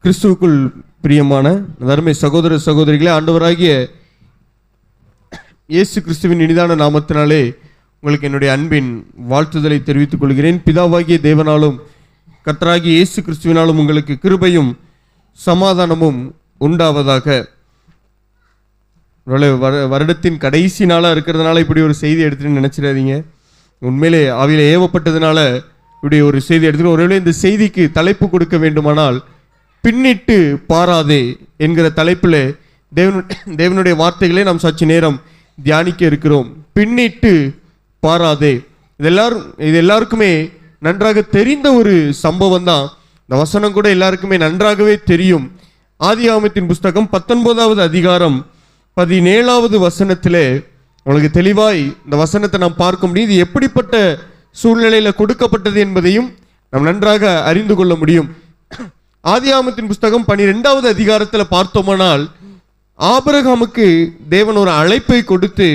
கிறிஸ்துவுக்குள் பிரியமான அருமை சகோதர சகோதரிகளே, ஆண்டவராகிய இயேசு கிறிஸ்துவின் இனிதான நாமத்தினாலே உங்களுக்கு என்னுடைய அன்பின் வாழ்த்துதலை தெரிவித்துக் கொள்கிறேன். பிதாவாகிய தேவனாலும் கர்த்தராகிய இயேசு கிறிஸ்துவினாலும் உங்களுக்கு கிருபையும் சமாதானமும் உண்டாவதாக. வருடத்தின் கடைசி நாளாக இருக்கிறதுனால இப்படி ஒரு செய்தி எடுத்துன்னு நினச்சிடாதீங்க. உண்மையிலே ஆவியில ஏவப்பட்டதுனால இப்படி ஒரு செய்தி எடுத்துட்டு, ஒருவேளை இந்த செய்திக்கு தலைப்பு கொடுக்க வேண்டுமானால் பின்னிட்டு பாராதே என்கிற தலைப்பில் தேவனுடைய வார்த்தைகளை நாம் சற்று நேரம் தியானிக்க இருக்கிறோம். பின்னிட்டு பாராதே, இது எல்லாருக்குமே நன்றாக தெரிந்த ஒரு சம்பவம் தான். இந்த வசனம் கூட எல்லாருக்குமே நன்றாகவே தெரியும். ஆதியாகமத்தின் புஸ்தகம் 19வது அதிகாரம் 17வது வசனத்திலே உங்களுக்கு தெளிவாய் இந்த வசனத்தை நாம் பார்க்க முடியும். இது எப்படிப்பட்ட சூழ்நிலையில் கொடுக்கப்பட்டது என்பதையும் நாம் நன்றாக அறிந்து கொள்ள முடியும். ஆதியாகமத்தின் புஸ்தகம் 12வது அதிகாரத்தில் பார்த்தோமானால், ஆபிரகாமுக்கு தேவன் ஒரு அழைப்பை கொடுத்து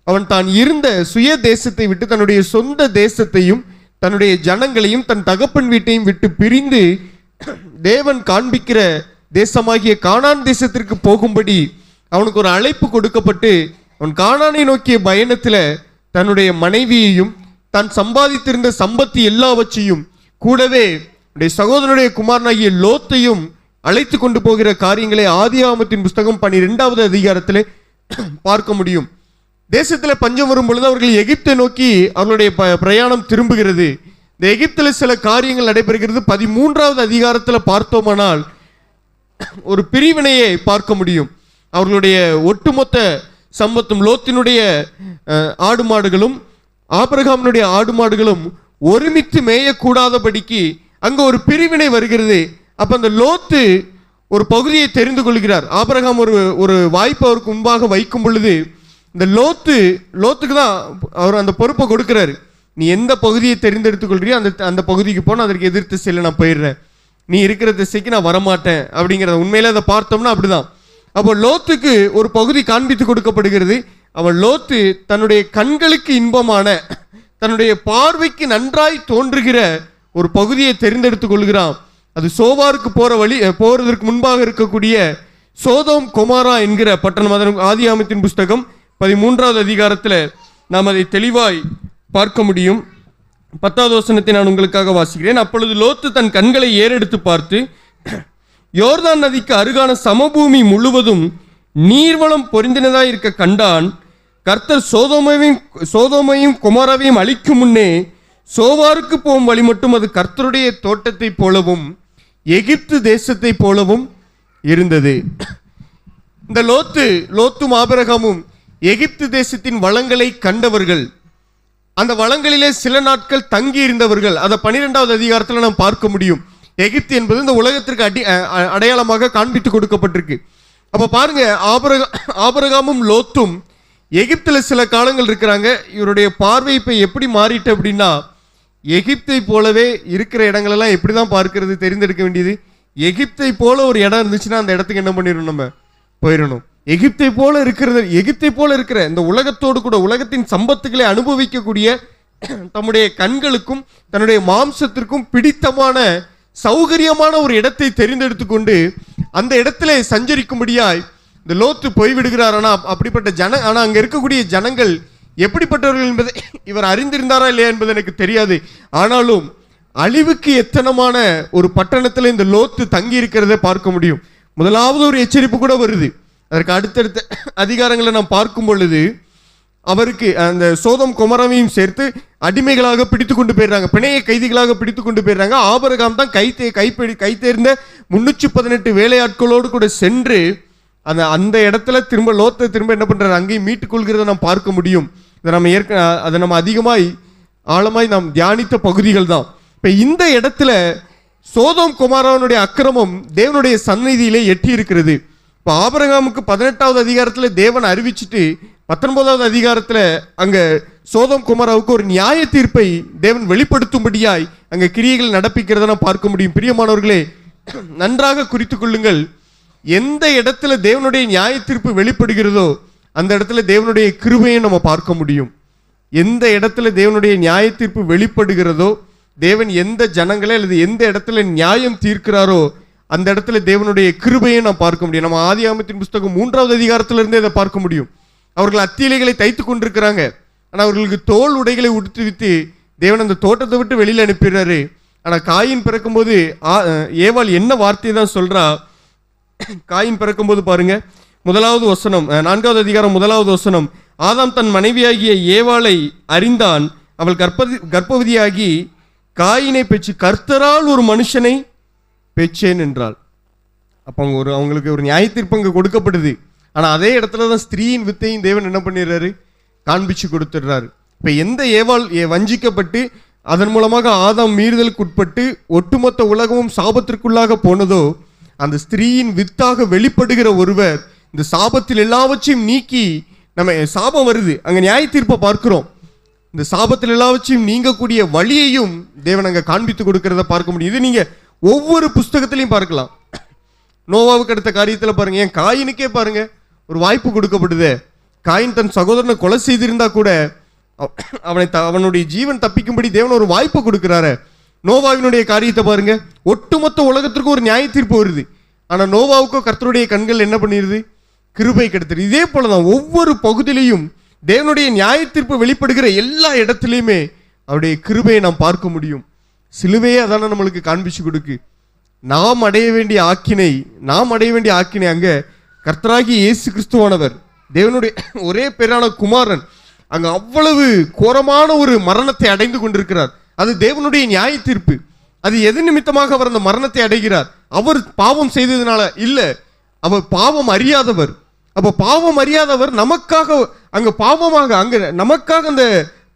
அவன் தான் இருந்த சுய தேசத்தை விட்டு தன்னுடைய சொந்த தேசத்தையும் தன்னுடைய ஜனங்களையும் தன் தகப்பன் வீட்டையும் விட்டு பிரிந்து தேவன் காண்பிக்கிற தேசமாகிய கானான் தேசத்திற்கு போகும்படி அவனுக்கு ஒரு அழைப்பு கொடுக்கப்பட்டு, அவன் கானானை நோக்கிய பயணத்தில் தன்னுடைய மனைவியையும் தான் சம்பாதித்திருந்த சம்பத்து எல்லாவற்றையும் கூடவே சகோதரனுடைய குமாரனாகிய லோத்தையும் அழைத்து கொண்டு போகிற காரியங்களை ஆதியாகமத்தின் புஸ்தகம் 12வது அதிகாரத்தில் பார்க்க முடியும். தேசத்தில் பஞ்சம் வரும் பொழுது அவர்கள் எகிப்தை நோக்கி அவர்களுடைய பிரயாணம் திரும்புகிறது. இந்த எகிப்தில் சில காரியங்கள் நடைபெறுகிறது. 13வது அதிகாரத்தில் பார்த்தோமானால் ஒரு பிரிவினையை பார்க்க முடியும். அவர்களுடைய ஒட்டுமொத்த சம்பத்தும் லோத்தினுடைய ஆடு மாடுகளும் ஆபிரகாமினுடைய ஆடு மாடுகளும் ஒருமித்து மேயக்கூடாதபடிக்கு அங்கே ஒரு பிரிவினை வருகிறது. அப்போ அந்த லோத்து ஒரு பகுதியை தெரிந்து கொள்கிறார். ஆபிரகாம் ஒரு வாய்ப்பு அவருக்கு முன்பாக வைக்கும் பொழுது இந்த லோத்துக்கு தான் அவர் அந்த பொறுப்பை கொடுக்கிறாரு. நீ எந்த பகுதியை தெரிந்தெடுத்துக் கொள்றியோ அந்த பகுதிக்கு போனால் அதற்கு எதிர்த்து செல்ல நான் போயிடுறேன், நீ இருக்கிற திசைக்கு நான் வரமாட்டேன் அப்படிங்கிறத. உண்மையில அதை பார்த்தோம்னா அப்படிதான். அப்போ லோத்துக்கு ஒரு பகுதி காண்பித்து கொடுக்கப்படுகிறது. அவன் லோத்து தன்னுடைய கண்களுக்கு இன்பமான, தன்னுடைய பார்வைக்கு நன்றாய் தோன்றுகிற ஒரு பகுதியை தெரிந்தெடுத்துக் கொள்கிறான். அது சோவாருக்கு போறதற்கு முன்பாக இருக்கக்கூடிய சோதோம் கொமாரா என்கிற பட்டணம். ஆதியாகமத்தின் புஸ்தகம் 13வது அதிகாரத்தில் நாம் அதை தெளிவாய் பார்க்க முடியும். 10வது வசனத்தை நான் உங்களுக்காக வாசிக்கிறேன். அப்பொழுது லோத்து தன் கண்களை ஏறெடுத்து பார்த்து யோர்தான் நதிக்கு அருகான சமபூமி முழுவதும் நீர்வளம் பொருந்தினதாய் இருக்க கண்டான். கர்த்தர் சோதோமையும் கொமாராவையும் அழிக்கும் முன்னே சோவாருக்கு போகும் வழி மட்டும் அது கர்த்தருடைய தோட்டத்தை போலவும் எகிப்து தேசத்தை போலவும் இருந்தது. இந்த லோத்தும் ஆபிரகாமும் எகிப்து தேசத்தின் வளங்களை கண்டவர்கள், அந்த வளங்களிலே சில நாட்கள் தங்கி இருந்தவர்கள். அதை 12வது அதிகாரத்தில் நாம் பார்க்க முடியும். எகிப்து என்பது இந்த உலகத்திற்கு அடையாளமாக காண்பித்து கொடுக்கப்பட்டிருக்கு. அப்போ பாருங்க, ஆபிரகாமும் லோத்தும் எகிப்தில் சில காலங்கள் இருக்கிறாங்க. இவருடைய பார்வை இப்போ எப்படி மாறிட்டு அப்படின்னா, எகிப்தை போலவே இருக்கிற இடங்களெல்லாம் எப்படி தான் பார்க்கறது, தெரிந்தெடுக்க வேண்டியது. எகிப்தை போல ஒரு இடம் இருந்துச்சுன்னா அந்த இடத்துக்கு என்ன பண்ணிடணும், நம்ம போயிடணும். எகிப்தை போல இருக்கிற இந்த உலகத்தோடு கூட உலகத்தின் சம்பத்துக்களை அனுபவிக்கக்கூடிய தம்முடைய கண்களுக்கும் தன்னுடைய மாம்சத்திற்கும் பிடித்தமான சௌகரியமான ஒரு இடத்தை தெரிந்தெடுத்து கொண்டு அந்த இடத்துல சஞ்சரிக்கும்படியாய் இந்த லோத்து போய்விடுகிறார். ஆனால் அப்படிப்பட்ட ஆனால் அங்கே இருக்கக்கூடிய ஜனங்கள் எப்படிப்பட்டவர்கள் என்பதை இவர் அறிந்திருந்தாரா இல்லையா என்பது எனக்கு தெரியாது. ஆனாலும் அழிவுக்கு எத்தனமான ஒரு பட்டணத்தில் இந்த லோத்து தங்கி இருக்கிறத பார்க்க முடியும். முதலாவது ஒரு எச்சரிப்பு கூட வருது. அதற்கு அடுத்தடுத்த அதிகாரங்களை நாம் பார்க்கும் பொழுது அவருக்கு அந்த சோதம் கொமராவையும் சேர்த்து அடிமைகளாக பிடித்து கொண்டு போயிடுறாங்க, பிணைய கைதிகளாக பிடித்து கொண்டு போயிடுறாங்க. ஆபிரகாம் தான் கை தேர்ந்த 318 வேலையாட்களோடு கூட சென்று அந்த இடத்துல லோத்தை திரும்ப என்ன பண்றாரு, அங்கேயும் மீட்டுக் கொள்கிறத நாம் பார்க்க முடியும். அதை நம்ம அதிகமாய் ஆழமாய் நாம் தியானித்த பகுதிகள் தான். இப்ப இந்த இடத்துல சோதோம் கொமாராவுடைய அக்கிரமம் தேவனுடைய சந்நிதியிலே எட்டி இருக்கிறது. இப்போ ஆபிரகாமுக்கு 18வது அதிகாரத்தில் தேவன் அறிவிச்சுட்டு 19வது அதிகாரத்தில் அங்கே சோதோம் கொமாராவுக்கு ஒரு நியாய தீர்ப்பை தேவன் வெளிப்படுத்தும்படியாய் அங்கே கிரியைகள் நடப்பிக்கிறத நாம் பார்க்க முடியும். பிரியமானவர்களே, நன்றாக குறித்து கொள்ளுங்கள். எந்த இடத்துல தேவனுடைய நியாய தீர்ப்பு வெளிப்படுகிறதோ அந்த இடத்துல தேவனுடைய கிருபையை நம்ம பார்க்க முடியும். எந்த இடத்துல தேவனுடைய நியாய தீர்ப்பு வெளிப்படுகிறதோ, தேவன் எந்த ஜனங்களை அல்லது எந்த இடத்துல நியாயம் தீர்க்கிறாரோ அந்த இடத்துல தேவனுடைய கிருபையை நாம் பார்க்க முடியும். நம்ம ஆதியாகமத்தின் புஸ்தகம் 3வது அதிகாரத்திலிருந்தே அதை பார்க்க முடியும். அவர்கள் அத்தியிலைகளை தைத்து கொண்டிருக்கிறாங்க. ஆனால் அவர்களுக்கு தோல் உடைகளை உடுத்துவித்து தேவன் அந்த தோட்டத்தை விட்டு வெளியில் அனுப்பிடுறாரு. ஆனால் காயின் பிறக்கும்போது ஏவாள் என்ன வார்த்தையை தான் சொல்றா? காயின் பிறக்கும்போது பாருங்க, 1வது வசனம், 4வது அதிகாரம் 1வது வசனம். ஆதாம் தன் மனைவியாகிய ஏவாளை அறிந்தான், அவள் கர்ப்பவதியாகி காயினை பெற்று கர்த்தரால் ஒரு மனுஷனை பெற்றேன் என்றாள். அப்போ அவங்களுக்கு ஒரு நியாயத்தீர்ப்பு அங்கே கொடுக்கப்படுது. ஆனால் அதே இடத்துல தான் ஸ்திரீயின் வித்தையும் தேவன் என்ன பண்ணிடுறாரு? காண்பிச்சு கொடுத்துடுறாரு. இப்போ எந்த ஏவாள் வஞ்சிக்கப்பட்டு அதன் மூலமாக ஆதாம் மீறுதலுக்கு உட்பட்டு ஒட்டுமொத்த உலகமும் சாபத்திற்குள்ளாக போனதோ, அந்த ஸ்திரீயின் வித்தாக வெளிப்படுகிற ஒருவர் இந்த சாபத்தில் எல்லாவற்றையும் நீக்கி, நம்ம சாபம் வருது, அங்கே நியாய தீர்ப்பை பார்க்கிறோம். இந்த சாபத்தில் எல்லாவற்றையும் நீங்கக்கூடிய வழியையும் தேவன் அங்கே காண்பித்து கொடுக்கிறத பார்க்க முடியும். இது நீங்க ஒவ்வொரு புஸ்தகத்திலையும் பார்க்கலாம். நோவாவுக்கு அடுத்த காரியத்தில் பாருங்க, ஏன் காயினுக்கே பாருங்க ஒரு வாய்ப்பு கொடுக்கப்படுது. காயின் தன் சகோதரனை கொலை செய்திருந்தா கூட அவனுடைய ஜீவன் தப்பிக்கும்படி தேவன் ஒரு வாய்ப்பு கொடுக்கிறாரு. நோவாவினுடைய காரியத்தை பாருங்க, ஒட்டுமொத்த உலகத்திற்கும் ஒரு நியாய தீர்ப்பு வருது. ஆனா நோவாவுக்கோ கர்த்தருடைய கண்கள் என்ன பண்ணிடுது? கிருபை கிடைத்தது. இதே போலதான் ஒவ்வொரு பகுதியிலையும் தேவனுடைய நியாய தீர்ப்பு வெளிப்படுகிற எல்லா இடத்துலையுமே அவருடைய கிருபையை நாம் பார்க்க முடியும். சிலுவையே அதான நம்மளுக்கு காண்பிச்சு கொடுக்கு. நாம் அடைய வேண்டிய ஆக்கினை அங்க கர்த்தராகி இயேசு கிறிஸ்துவானவர், தேவனுடைய ஒரே பேரான குமாரன், அங்க அவ்வளவு கோரமான ஒரு மரணத்தை அடைந்து கொண்டிருக்கிறார். அது தேவனுடைய நியாய தீர்ப்பு. அது எது நிமித்தமாக அவர் அந்த மரணத்தை அடைகிறார்? அவர் பாவம் செய்ததுனால இல்ல, அவர் பாவம் அறியாதவர். அப்ப பாவம் அறியாதவர் நமக்காக அங்க பாவமாக அங்க நமக்காக அந்த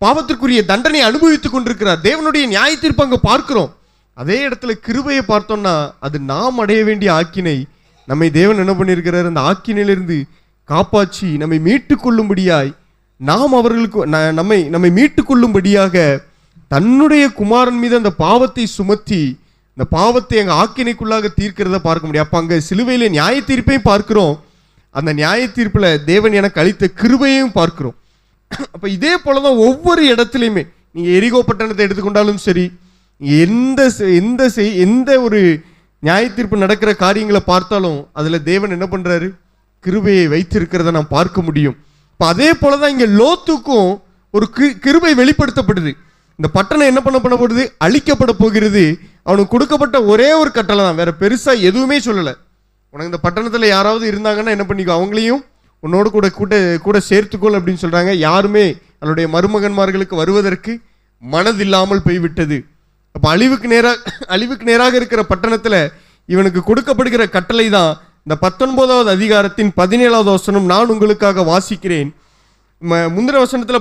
பாவத்திற்குரிய தண்டனை அனுபவித்துக் கொண்டிருக்கிறார். தேவனுடைய நியாய தீர்ப்பு அங்க பார்க்கிறோம். அதே இடத்துல கிருபையை பார்த்தோம்னா அது நாம் அடைய வேண்டிய ஆக்கினை. நம்மை தேவன் என்ன பண்ணியிருக்கிறார்? அந்த ஆக்கினையிலிருந்து காப்பாற்றி நம்மை மீட்டுக் கொள்ளும்படியாய், நாம் அவர்களுக்கு நம்மை மீட்டுக் கொள்ளும்படியாக தன்னுடைய குமாரன் மீது அந்த பாவத்தை சுமத்தி இந்த பாவத்தை அங்க ஆக்கினைக்குள்ளாக தீர்க்கிறத பார்க்க முடியும். அப்ப அங்க சிலுவையில நியாய தீர்ப்பையும் பார்க்கிறோம், அந்த நியாய தீர்ப்புல தேவன் எனக்கு அளித்த கிருபையையும் பார்க்கிறோம். அப்ப இதே போலதான் ஒவ்வொரு இடத்துலையுமே, நீங்க எரிகோ பட்டணத்தை எடுத்துக்கொண்டாலும் சரி, எந்த ஒரு நியாய தீர்ப்பு நடக்கிற காரியங்களை பார்த்தாலும் அதுல தேவன் என்ன பண்றாரு? கிருபையை வைத்திருக்கிறத நாம் பார்க்க முடியும். இப்ப அதே போலதான் இங்க லோத்துக்கும் ஒரு கிருபை வெளிப்படுத்தப்படுது. இந்த பட்டணம் என்ன பண்ணப்படுது? அழிக்கப்பட போகிறது. அவனுக்கு கொடுக்கப்பட்ட ஒரே ஒரு கட்டளை தான், வேற பெருசா எதுவுமே சொல்லல. உனக்கு இந்த பட்டணத்துல யாராவது இருந்தாங்கன்னா என்ன பண்ணிக்கோ, அவங்களையும் உன்னோடு கூட சேர்த்துக்கொள் அப்படின்னு சொல்றாங்க. யாருமே அவனுடைய மருமகன்மார்களுக்கு வருவதற்கு மனதில்லாமல் போய்விட்டது. அப்ப அழிவுக்கு நேராக இருக்கிற பட்டணத்துல இவனுக்கு கொடுக்கப்படுகிற கட்டளை தான் இந்த 19வது அதிகாரத்தின் 17வது வசனம். நான் உங்களுக்காக வாசிக்கிறேன். முந்தின வசனத்துல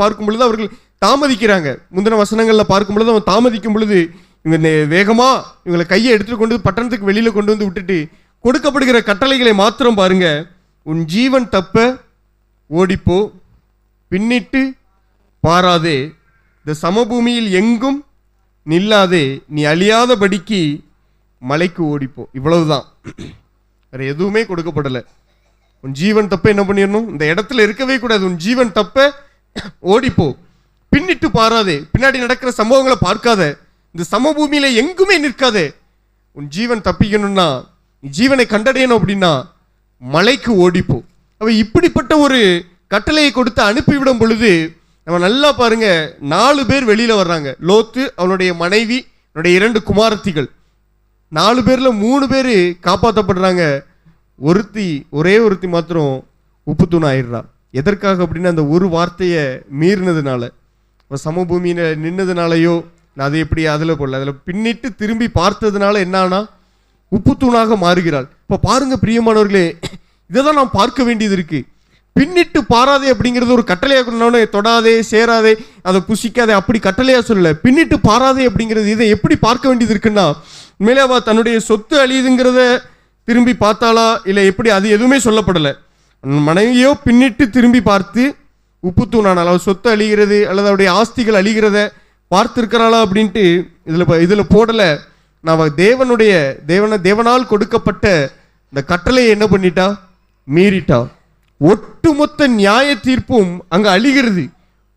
பார்க்கும் பொழுது அவர்கள் தாமதிக்கிறாங்க. முந்தின வசனங்கள்ல பார்க்கும் பொழுது அவன் தாமதிக்கும் பொழுது இவங்க வேகமா இவங்களை கையை எடுத்துட்டு கொண்டு பட்டணத்துக்கு வெளியில கொண்டு வந்து விட்டுட்டு கொடுக்கப்படுகிற கட்டளைகளை மாத்திரம் பாருங்க. உன் ஜீவன் தப்ப ஓடிப்போ, பின்னிட்டு பாராதே, இந்த சமபூமியில் எங்கும் நில்லாதே, நீ அழியாதபடிக்கு மலைக்கு ஓடிப்போ. இவ்வளவுதான், வேற எதுவுமே கொடுக்கப்படலை. உன் ஜீவன் தப்ப என்ன பண்ணிடணும்? இந்த இடத்துல இருக்கவே கூடாது. உன் ஜீவன் தப்ப ஓடிப்போ, பின்னிட்டு பாராதே, பின்னாடி நடக்கிற சம்பவங்களை பார்க்காத, இந்த சமபூமியில எங்குமே நிற்காதே. உன் ஜீவன் தப்பிக்கணும்னா, நீ ஜீவனை கண்டடையணும் அப்படின்னா மலைக்கு ஓடிப்போ. அவ இப்படிப்பட்ட ஒரு கட்டளையை கொடுத்து அனுப்பிவிடும் பொழுது நம்ம நல்லா பாருங்க, 4 பேர் வெளியில வர்றாங்க. லோத்து, அவனுடைய மனைவி, அவனுடைய 2 குமாரத்திகள். 4 பேர்ல 3 பேர் காப்பாற்றப்படுறாங்க. ஒரே ஒருத்தி மாத்திரம் உப்பு தூண் ஆயிடுறா. எதற்காக அப்படின்னா அந்த ஒரு வார்த்தையை மீறினதுனால, சமபூமியில நின்னதுனாலையோ, அது எப்படி அதில் போடல, அதில் பின்னிட்டு திரும்பி பார்த்ததுனால என்னானா உப்பு தூணாக மாறுகிறாள். இப்போ பாருங்க பிரியமானவர்களே, இதை தான் நாம் பார்க்க வேண்டியது இருக்கு. பின்னிட்டு பாராதே அப்படிங்கிறது ஒரு கட்டளையாக கொண்டானே, தொடாதே, சேராதே, அதை புசிக்காதே, அப்படி கட்டளையாக சொல்லலை. பின்னிட்டு பாராதே அப்படிங்கிறது இதை எப்படி பார்க்க வேண்டியது இருக்குன்னா, உண்மையிலே அவ தன்னுடைய சொத்து அழியுதுங்கிறத திரும்பி பார்த்தாளா இல்லை எப்படி, அது எதுவுமே சொல்லப்படலை. மனைவியோ பின்னிட்டு திரும்பி பார்த்து உப்பு தூணானால், அவள் சொத்து அழிகிறது அல்லது அவருடைய ஆஸ்திகள் அழிகிறத பார்த்துருக்கிறாளா அப்படின்ட்டு இதில் போடலை. நான் தேவனால் கொடுக்கப்பட்ட இந்த கட்டளையை என்ன பண்ணிட்டா? மீறிட்டா. ஒட்டுமொத்த நியாய தீர்ப்பும் அங்க அழிகிறது.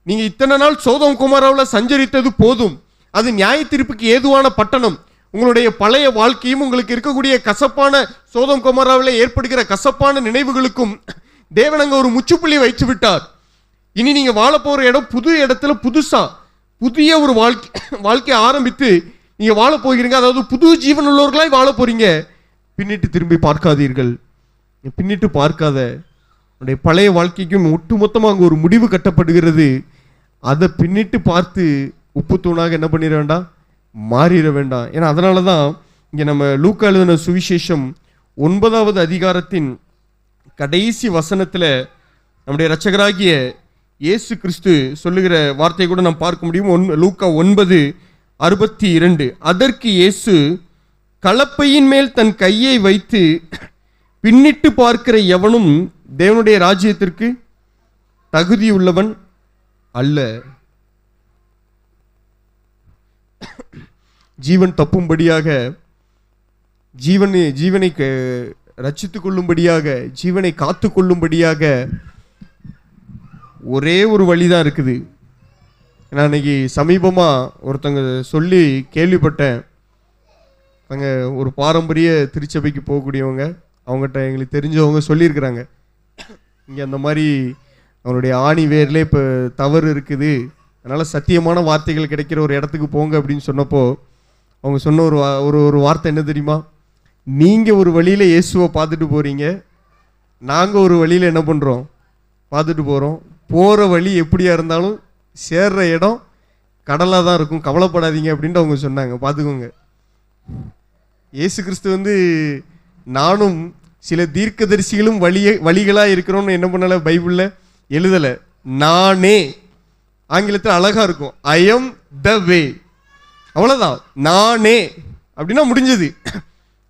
நீங்க இத்தனை நாள் சோதோம் குமாராவில் சஞ்சரித்தது போதும், அது நியாய தீர்ப்புக்கு ஏதுவான பட்டணம். உங்களுடைய பழைய வாழ்க்கையும் உங்களுக்கு இருக்கக்கூடிய கசப்பான சோதம் கொமோராவில் ஏற்படுகிற கசப்பான நினைவுகளுக்கும் தேவன் அங்க ஒரு முற்றுப்புள்ளி வைத்து விட்டார். இனி நீங்க வாழ போற இடம் புது இடத்துல புதுசா புதிய ஒரு வாழ்க்கை ஆரம்பித்து நீங்க வாழ போகிறீங்க. அதாவது புது ஜீவன் உள்ளவர்களாய் வாழ போறீங்க. பின்னிட்டு திரும்பி பார்க்காதீர்கள். பின்னிட்டு பார்க்காத உன்னுடைய பழைய வாழ்க்கைக்கும் ஒட்டுமொத்தமாக அங்கே ஒரு முடிவு கட்டப்படுகிறது. அதை பின்னிட்டு பார்த்து உப்பு தூணாக என்ன பண்ணிட வேண்டாம், மாறிட வேண்டாம். ஏன்னா அதனால தான் இங்கே நம்ம லூக்கா எழுதின சுவிசேஷம் 9வது அதிகாரத்தின் கடைசி வசனத்தில் நம்முடைய இரட்சகராகிய இயேசு கிறிஸ்து சொல்லுகிற வார்த்தையை கூட நாம் பார்க்க முடியும். லூக்கா 9:62. அதற்கு இயேசு, கலப்பையின் மேல் தன் கையை வைத்து பின்னிட்டு பார்க்கிற எவனும் தேவனுடைய ராஜ்யத்திற்கு தகுதியுள்ளவன் அல்ல. ஜீவன் தப்பும்படியாக, ஜீவனை ரட்சித்துக் கொள்ளும்படியாக, ஜீவனை காத்து கொள்ளும்படியாக ஒரே ஒரு வழிதான் இருக்குது. நான் இன்னைக்கு சமீபமாக ஒருத்தங்க சொல்லி கேள்விப்பட்டேன். அங்கே ஒரு பாரம்பரிய திருச்சபைக்கு போகக்கூடியவங்க, அவங்ககிட்ட எங்களுக்கு தெரிஞ்சவங்க சொல்லியிருக்கிறாங்க, இங்கே அந்த மாதிரி அவனுடைய ஆணி வேர்லேயே இப்போ தவறு இருக்குது, அதனால் சத்தியமான வார்த்தைகள் கிடைக்கிற ஒரு இடத்துக்கு போங்க அப்படின்னு சொன்னப்போ அவங்க சொன்ன ஒரு வார்த்தை என்ன தெரியுமா? நீங்கள் ஒரு வழியில் இயேசுவை பார்த்துட்டு போகிறீங்க, நாங்கள் ஒரு வழியில் என்ன பண்ணுறோம், பார்த்துட்டு போகிறோம். போகிற வழி எப்படியா இருந்தாலும் சேர்ற இடம் கடலாக தான் இருக்கும், கவலைப்படாதீங்க அப்படின்ட்டு அவங்க சொன்னாங்க. பார்த்துக்கோங்க, இயேசு கிறிஸ்து நானும் சில தீர்க்கதரிசிகளும் வழிகளாக இருக்கிறோன்னு என்ன பண்ணலை, பைபிளில் எழுதலை. நானே, ஆங்கிலத்தில் அழகாக இருக்கும், ஐ எம் த வே, அவ்வளோதான். நானே அப்படின்னா முடிஞ்சது.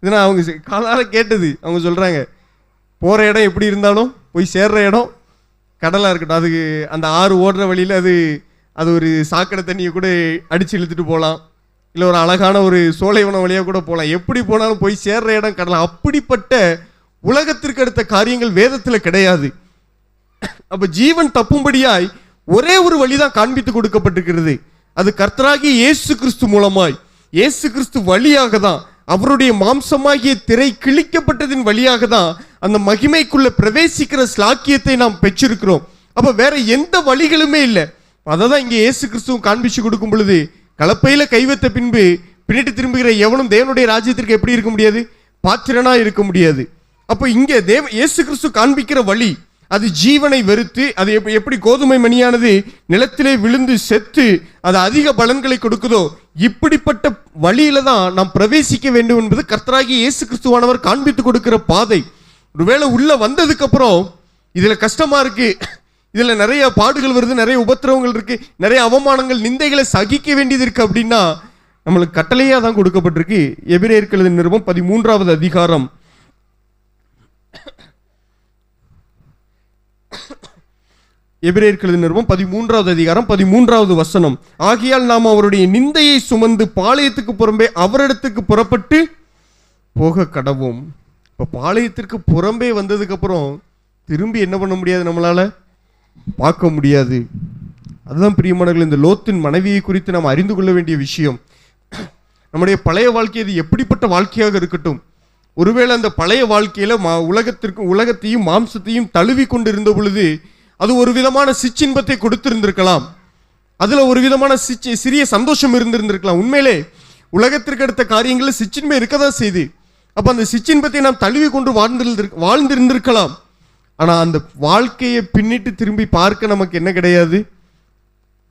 இது நான் அவங்க காலால் கேட்டது. அவங்க சொல்கிறாங்க, போகிற இடம் எப்படி இருந்தாலும் போய் சேர்ற இடம் கடலாக இருக்கட்டும், அதுக்கு அந்த ஆறு ஓடுற வழியில் அது ஒரு சாக்கடை தண்ணியை கூட அடித்து இழுத்துட்டு போகலாம், இல்லை ஒரு அழகான ஒரு சோலைவனம் வழியாக கூட போகலாம், எப்படி போனாலும் போய் சேர்ற இடம் கடலாம். அப்படிப்பட்ட உலகத்திற்கு அடுத்த காரியங்கள் வேதத்தில் கிடையாது. அப்போ ஜீவன் தப்பும்படியாய் ஒரே ஒரு வழிதான் காண்பித்து கொடுக்கப்பட்டிருக்கிறது. அது கர்த்தராகிய இயேசு கிறிஸ்து மூலமாய், இயேசு கிறிஸ்து வழியாக தான், அவருடைய மாம்சமாகிய திரை கிழிக்கப்பட்டதின் வழியாக தான் அந்த மகிமைக்குள்ள பிரவேசிக்கிற ஸ்லாக்கியத்தை நாம் பெற்றிருக்கிறோம். அப்ப வேற எந்த வழிகளுமே இல்லை. அதை தான் இங்கே இயேசு கிறிஸ்துவும் காண்பிச்சு கொடுக்கும் பொழுது, கலப்பையில கை வைத்த பின்பு பின்னிட்டு திரும்புகிற எவனும் தேவனுடைய ராஜ்யத்திற்கு எப்படி இருக்க முடியாது, பாத்திரனா இருக்க முடியாது. அப்போ இங்கே இயேசு கிறிஸ்து காண்பிக்கிற வழி, அது ஜீவனை வெறுத்து, அது எப்படி கோதுமை மணியானது நிலத்திலே விழுந்து செத்து அது அதிக பலன்களை கொடுக்குதோ, இப்படிப்பட்ட வழியில தான் நாம் பிரவேசிக்க வேண்டும் என்பது கர்த்தராகிய இயேசு கிறிஸ்துவானவர் காண்பித்து கொடுக்கிற பாதை. ஒருவேளை உள்ள வந்ததுக்கு அப்புறம் இதுல கஷ்டமா இருக்கு, இதுல நிறைய பாடுகள் வருது, நிறைய உபத்திரவங்கள் இருக்கு, நிறைய அவமானங்கள் நிந்தைகளை சகிக்க வேண்டியது இருக்கு அப்படின்னா நம்மளுக்கு கட்டளையா தான் கொடுக்கப்பட்டிருக்கு. எபிரேயருக்கு எழுதின நிருபம் 13வது அதிகாரம் எபிரேயருக்கு எழுதின நிருபம் 13வது அதிகாரம் 13வது வசனம். ஆகையால் நாம் அவருடைய நிந்தையை சுமந்து பாளையத்துக்கு புறம்பே அவரிடத்துக்கு புறப்பட்டு போக கடவோம். இப்போ பாளையத்திற்கு புறம்பே வந்ததுக்கு அப்புறம் திரும்பி என்ன பண்ண முடியாது, நம்மளால பார்க்க முடியாது. அதுதான் பிரியமானவர்களே, இந்த லோத்தின் மனைவியை குறித்து நாம் அறிந்து கொள்ள வேண்டிய விஷயம். நம்முடைய பழைய வாழ்க்கை அது எப்படிப்பட்ட வாழ்க்கையாக இருக்கட்டும், ஒருவேளை அந்த பழைய வாழ்க்கையில உலகத்தையும் மாம்சத்தையும் தழுவி கொண்டு இருந்த பொழுது அது ஒரு விதமான சிற்றின்பத்தை கொடுத்திருந்திருக்கலாம், அதுல ஒரு விதமான சிறிய சந்தோஷம் இருந்திருந்திருக்கலாம். உண்மையிலே உலகத்திற்கு அடுத்த காரியங்களில் சிற்றின்பம் இருக்கதான் செய்து, அப்ப அந்த சிற்றின்பத்தை நாம் தழுவி கொண்டு வாழ்ந்திருந்திருக்கலாம். ஆனா அந்த வாழ்க்கையை பின்னிட்டு திரும்பி பார்க்க நமக்கு என்ன கிடையாது,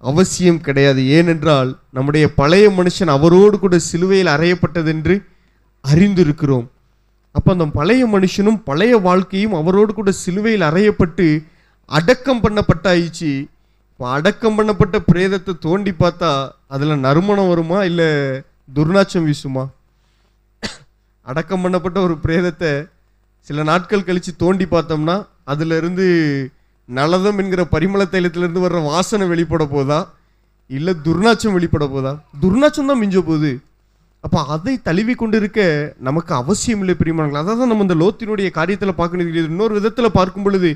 அவசியம் கிடையாது. ஏனென்றால் நம்முடைய பழைய மனுஷன் அவரோடு கூட சிலுவையில் அறையப்பட்டது என்று அறிந்திருக்கிறோம். அப்ப அந்த பழைய மனுஷனும் பழைய வாழ்க்கையும் அவரோடு கூட சிலுவையில் அறையப்பட்டு அடக்கம் பண்ணப்பட்டாயிடுச்சு. இப்போ அடக்கம் பண்ணப்பட்ட பிரேதத்தை தோண்டி பார்த்தா அதுல நறுமணம் வருமா, இல்லை துர்நாற்றம் வீசுமா? அடக்கம் பண்ணப்பட்ட ஒரு பிரேதத்தை சில நாட்கள் கழிச்சு தோண்டி பார்த்தோம்னா அதுல இருந்து நலதம் என்கிற பரிமள தைலத்திலிருந்து வர்ற வாசனை வெளிப்பட போதா, இல்லை துர்நாற்றம் வெளிப்பட போதா? துர்நாற்றம் தான் மிஞ்ச போகுது. அப்போ அதை தழுவி கொண்டு இருக்க நமக்கு அவசியம் இல்லை பிரியமானவர்களே. அதான் நம்ம இந்த லோத்தினுடைய காரியத்தில் பார்க்கணும். இன்னொரு விதத்தில் பார்க்கும் பொழுது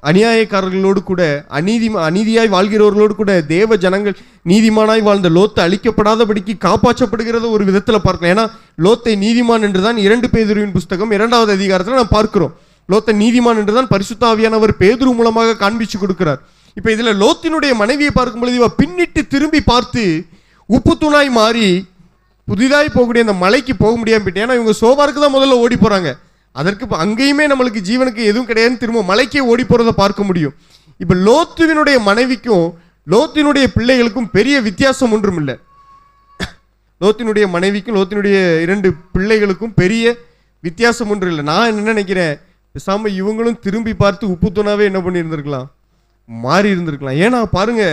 அநியாயக்காரர்களோடு கூட அநீதியாய் வாழ்கிறவர்களோடு கூட தேவ ஜனங்கள் நீதிமானாய் வாழ்ந்த லோத்து அழிக்கப்படாதபடிக்கு காப்பாற்றப்படுகிறத ஒரு விதத்தில் பார்க்கலாம். ஏன்னா லோத்தை நீதிமான் என்றுதான் 2 பேதுருவின் புஸ்தகம் 2வது அதிகாரத்தில் நாம் பார்க்கிறோம். லோத்தை நீதிமான் என்றுதான் பரிசுத்த ஆவியானவர் பேதுரு மூலமாக காண்பிச்சு கொடுக்கிறார். இப்போ இதுல லோத்தினுடைய மனைவியை பார்க்கும் பொழுது இவ பின்னிட்டு திரும்பி பார்த்து உப்பு தூணாய் மாறி புதிதாய் போகக்கூடிய அந்த மலைக்கு போக முடியாம போயிட்டு, ஏன்னா இவங்க சோபாருக்கு தான் முதல்ல ஓடி போறாங்க. அதற்கு அங்கேயுமே நம்மளுக்கு ஜீவனுக்கு எதுவும் கிடையாதுன்னு திரும்ப மலைக்கே ஓடி போறதை பார்க்க முடியும். இப்ப லோத்துவினுடைய மனைவிக்கும் லோத்தினுடைய பிள்ளைகளுக்கும் பெரிய வித்தியாசம் ஒன்றும் இல்லை. லோத்தினுடைய மனைவிக்கும் லோத்தினுடைய 2 பிள்ளைகளுக்கும் பெரிய வித்தியாசம் ஒன்றும் இல்லை. நான் என்ன நினைக்கிறேன், பேசாம இவங்களும் திரும்பி பார்த்து உப்பு தூணாவே என்ன பண்ணி இருந்திருக்கலாம், மாறி இருந்திருக்கலாம். ஏன்னா பாருங்க,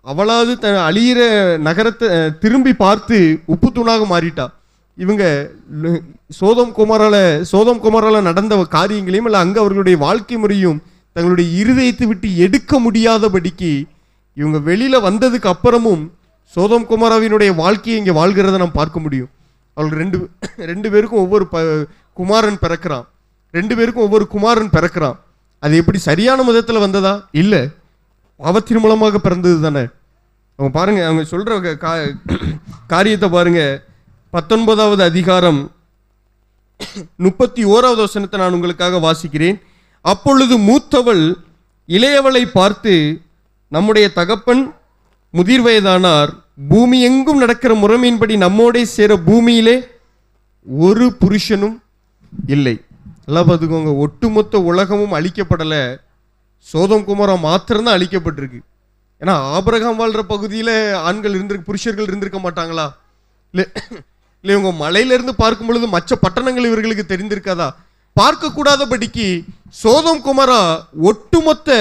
அவளாவது அழியிற நகரத்தை திரும்பி பார்த்து உப்பு தூணாக மாறிட்டா. இவங்க சோதோம் குமாரால நடந்த காரியங்களையும் இல்லை அங்கே அவர்களுடைய வாழ்க்கை முறையும் தங்களுடைய இருதயத்தை விட்டு எடுக்க முடியாதபடிக்கு இவங்க வெளியில வந்ததுக்கு அப்புறமும் சோதோம் குமாராவினுடைய வாழ்க்கையை இங்கே வாழ்கிறத நாம் பார்க்க முடியும். அவர்கள் ரெண்டு பேருக்கும் ஒவ்வொரு குமாரன் பிறக்கிறான். 2 பேருக்கும் ஒவ்வொரு குமாரன் பிறக்கிறான். அது எப்படி சரியான விதத்தில் வந்ததா? இல்லை, பாவத்தின் மூலமாக பிறந்தது தானே. அவங்க பாருங்க, அவங்க சொல்ற காரியத்தை பாருங்க. 19வது அதிகாரம் 31வது வசனத்தை நான் உங்களுக்காக வாசிக்கிறேன். அப்பொழுது மூத்தவள் இளையவளை பார்த்து, நம்முடைய தகப்பன் முதிர் வயதானார், பூமி எங்கும் நடக்கிற முறைமையின்படி நம்மோட சேர பூமியிலே ஒரு புருஷனும் இல்லை. எல்லாம் பார்த்துக்கோங்க, ஒட்டுமொத்த உலகமும் அழிக்கப்படலை, சோதோம் குமாரா மாத்திரம்தான் அழிக்கப்பட்டிருக்கு. ஏன்னா ஆபிரகாம் வாழ்ற பகுதியில் ஆண்கள் புருஷர்கள் இருந்திருக்க மாட்டாங்களா? இல்லை இல்லை, இவங்க மலையிலிருந்து பார்க்கும் பொழுது மற்ற பட்டணங்கள் இவர்களுக்கு தெரிந்திருக்காதா? பார்க்கக்கூடாதபடிக்கு சோதோம் குமாரா ஒட்டுமொத்த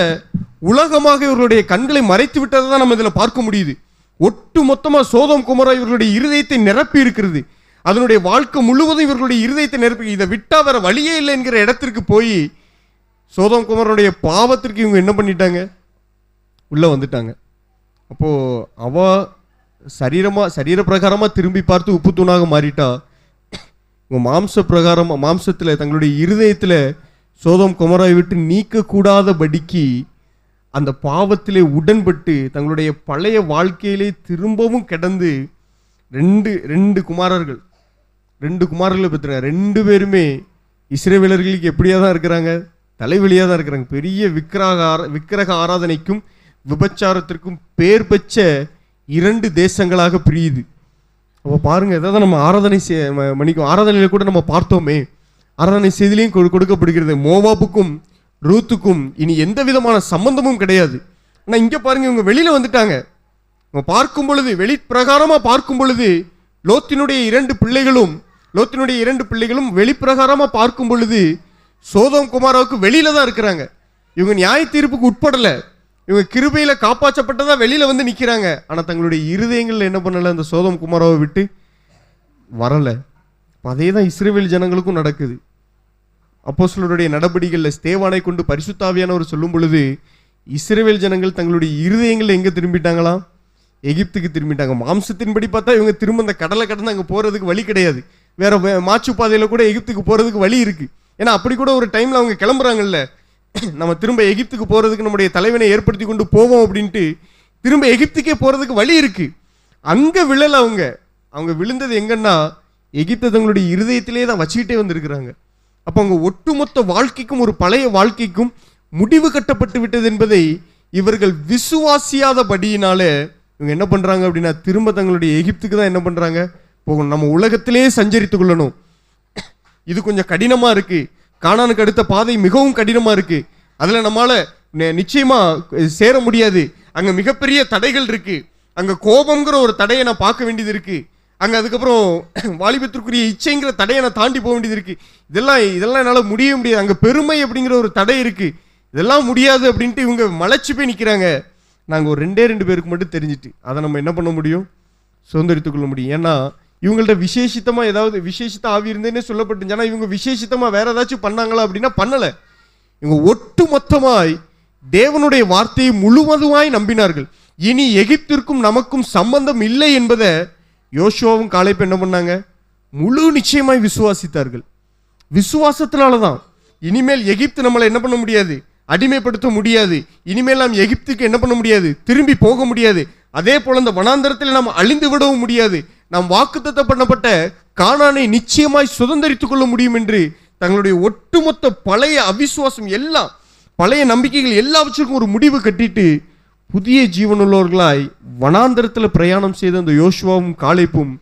உலகமாக இவர்களுடைய கண்களை மறைத்து விட்டதை தான் நம்ம இதில் பார்க்க முடியுது. ஒட்டு மொத்தமாக சோதோம் குமாரா இவர்களுடைய இருதயத்தை நிரப்பி இருக்கிறது. அதனுடைய வாழ்க்கை முழுவதும் இவர்களுடைய இருதயத்தை நிரப்பி, இதை விட்டா வேற வழியே இல்லை என்கிற இடத்திற்கு போய் சோதோம் குமாரனுடைய பாவத்திற்கு இவங்க என்ன பண்ணிட்டாங்க, உள்ள வந்துட்டாங்க. அப்போ அவ சரீர பிரகாரமா திரும்பி பார்த்து உப்பு தூணாக மாறிட்டா. இவங்க மாம்சத்துல தங்களுடைய இருதயத்துல சோதோம் குமாராவை விட்டு நீக்க கூடாதபடிக்கு அந்த பாவத்திலே உடன்பட்டு தங்களுடைய பழைய வாழ்க்கையிலே திரும்பவும் கிடந்து ரெண்டு குமாரர்களை பெற்றுறாங்க. 2 பேருமே இஸ்ரவேலர்களுக்கு எப்படியா தான் இருக்கிறாங்க, தலைவலியாக தான் இருக்கிறாங்க. பெரிய விக்கிரக ஆராதனைக்கும் விபச்சாரத்திற்கும் பேர் பெற்ற 2 தேசங்களாக பிரியுது. அப்போ பாருங்க, எதாவது நம்ம ஆராதனையில் கூட நம்ம பார்த்தோமே, ஆராதனை செய்திலையும் கொடுக்கப்படுகிறது. மோவாபுக்கும் ரூத்துக்கும் இனி எந்த விதமான சம்பந்தமும் கிடையாது. ஆனால் இங்கே பாருங்க, இவங்க வெளியில வந்துட்டாங்க. நம்ம பார்க்கும் பொழுது வெளிப்பிரகாரமாக பார்க்கும் பொழுது லோத்தினுடைய 2 பிள்ளைகளும் வெளிப்பிரகாரமாக பார்க்கும் பொழுது சோதோம் குமாராவுக்கு வெளியில தான் இருக்கிறாங்க. இவங்க நியாய தீர்ப்புக்கு உட்படலை, இவங்க கிருபையில காப்பாற்றப்பட்டதா வெளியில வந்து நிற்கிறாங்க. ஆனால் தங்களுடைய இருதயங்கள்ல என்ன பண்ணலை, அந்த சோதோம் குமாராவை விட்டு வரலை. அதே தான் இஸ்ரவேல் ஜனங்களுக்கும் நடக்குது. அப்போஸ்தலருடைய நடபடிகளில் ஸ்தேவானை கொண்டு பரிசுத்த ஆவியானவர் சொல்லும் பொழுது இஸ்ரவேல் ஜனங்கள் தங்களுடைய இருதயங்களில் எங்கே திரும்பிட்டாங்களாம், எகிப்துக்கு திரும்பிட்டாங்க. மாம்சத்தின்படி பார்த்தா இவங்க திரும்ப அந்த கடலை கடந்து அங்கே போகிறதுக்கு வழி கிடையாது. வேற மாச்சு பாதையில் கூட எகிப்துக்கு போகிறதுக்கு வழி இருக்குது. ஏன்னா அப்படி கூட ஒரு டைமில் அவங்க கிளம்புறாங்கல்ல, நம்ம திரும்ப எகிப்துக்கு போகிறதுக்கு நம்முடைய தலைவனை ஏற்படுத்தி கொண்டு போவோம் அப்படின்ட்டு திரும்ப எகிப்துக்கே போகிறதுக்கு வழி இருக்குது. அங்கே விழலை. அவங்க விழுந்தது எங்கன்னா எகிப்தை தங்களுடைய இருதயத்திலே தான் வச்சுக்கிட்டே வந்திருக்கிறாங்க. அப்போ அவங்க ஒட்டுமொத்த வாழ்க்கைக்கும் ஒரு பழைய வாழ்க்கைக்கும் முடிவு கட்டப்பட்டு விட்டது என்பதை இவர்கள் விசுவாசியாதபடியினால இவங்க என்ன பண்ணுறாங்க அப்படின்னா திரும்ப தங்களுடைய எகிப்துக்கு தான் என்ன பண்ணுறாங்க, போகணும். நம்ம உலகத்திலே சஞ்சரித்து கொள்ளணும். இது கொஞ்சம் கடினமாக இருக்குது. கானானுக்கு அடுத்த பாதை மிகவும் கடினமாக இருக்குது. அதில் நம்மளால் நிச்சயமாக சேர முடியாது. அங்கே மிகப்பெரிய தடைகள் இருக்குது. அங்கே கோபங்கிற ஒரு தடையை நான் பார்க்க வேண்டியது இருக்குது. அங்கே அதுக்கப்புறம் வாலிபத்திற்குரிய இச்சைங்கிற தடையை நான் தாண்டி போக வேண்டியது இருக்குது. இதெல்லாம் என்னால் முடியவே முடியாது. அங்கே பெருமை அப்படிங்கிற ஒரு தடை இருக்குது. இதெல்லாம் முடியாது அப்படின்ட்டு இவங்க மலைச்சு போய் நிற்கிறாங்க. நாங்கள் ஒரு 2 பேருக்கு மட்டும் தெரிஞ்சுட்டு அதை நம்ம என்ன பண்ண முடியும், சுதந்திரித்துக்கொள்ள முடியும். ஏன்னா இவங்கள்ட்ட விசேஷித்தமாக ஏதாவது விசேஷித்த ஆவி இருந்தேன்னே சொல்லப்பட்டுச்சு. ஆனால் இவங்க விசேஷித்தமாக வேற ஏதாச்சும் பண்ணாங்களா அப்படின்னா பண்ணலை. இவங்க ஒட்டு மொத்தமாய் தேவனுடைய வார்த்தையை முழுவதுமாய் நம்பினார்கள். இனி எகிப்திற்கும் நமக்கும் சம்பந்தம் இல்லை என்பதை யோசுவாவும் காலேப் என்ன பண்ணாங்க, முழு நிச்சயமாய் விசுவாசித்தார்கள். விசுவாசத்தினால தான் இனிமேல் எகிப்து நம்மளை என்ன பண்ண முடியாது, அடிமைப்படுத்த முடியாது. இனிமேல் நாம் எகிப்துக்கு என்ன பண்ண முடியாது, திரும்பி போக முடியாது. அதே போல இந்த வனாந்தரத்தில் நாம் அழிந்து விடவும் முடியாது. நாம் வாக்குத்தத்தம் பண்ணப்பட்ட கானானை நிச்சயமாய் சுதந்தரித்துக் கொள்ள முடியும் என்று தங்களுடைய ஒட்டுமொத்த பழைய அவிசுவாசம் எல்லாம், பழைய நம்பிக்கைகள் எல்லாவற்றுக்கும் ஒரு முடிவு கட்டிட்டு புதிய ஜீவனுள்ளவர்களாய் வனாந்தரத்தில் பிரயாணம் செய்த அந்த யோசுவாவும் காலேப்பும்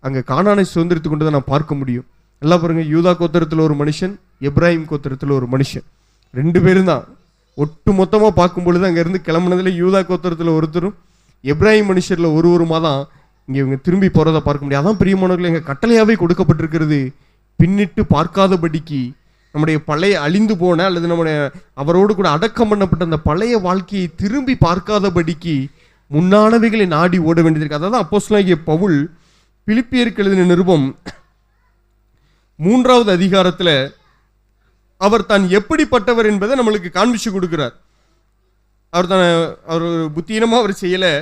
அங்கே கானானை சுதந்திரித்து கொண்டதை நான் பார்க்க முடியும். எல்லாம் பாருங்க, யூதா கோத்திரத்தில் ஒரு மனுஷன், எப்ராஹிம் கோத்திரத்தில் ஒரு மனுஷன், 2 பேரும் தான். ஒட்டு மொத்தமாக பார்க்கும் பொழுது அங்கேருந்து கிளம்புனதில் யூதா கோத்திரத்தில் ஒருத்தரும் எப்ராஹிம் மனுஷரில் ஒருவருமா தான் இங்கே இவங்க திரும்பி போகிறத பார்க்க முடியாது. அதான் பிரியமானவர்கள், எங்கள் கட்டளையாகவே கொடுக்கப்பட்டிருக்கிறது, பின்னிட்டு பார்க்காதபடிக்கு நம்முடைய பழைய அழிந்து போன அல்லது நம்முடைய அவரோடு கூட அடக்கம் பண்ணப்பட்ட அந்த பழைய வாழ்க்கையை திரும்பி பார்க்காதபடிக்கு முன்னானவைகளை நாடி ஓட வேண்டியது. அதாவது அப்போஸ்தலனாகிய பவுல் பிலிப்பியருக்கு எழுதின நிருபம் 3வது அதிகாரத்தில் அவர் தான் எப்படிப்பட்டவர் என்பதை நம்மளுக்கு காண்பிச்சு கொடுக்கிறார். அவர் புத்தீனமாக அவர் செய்யலை,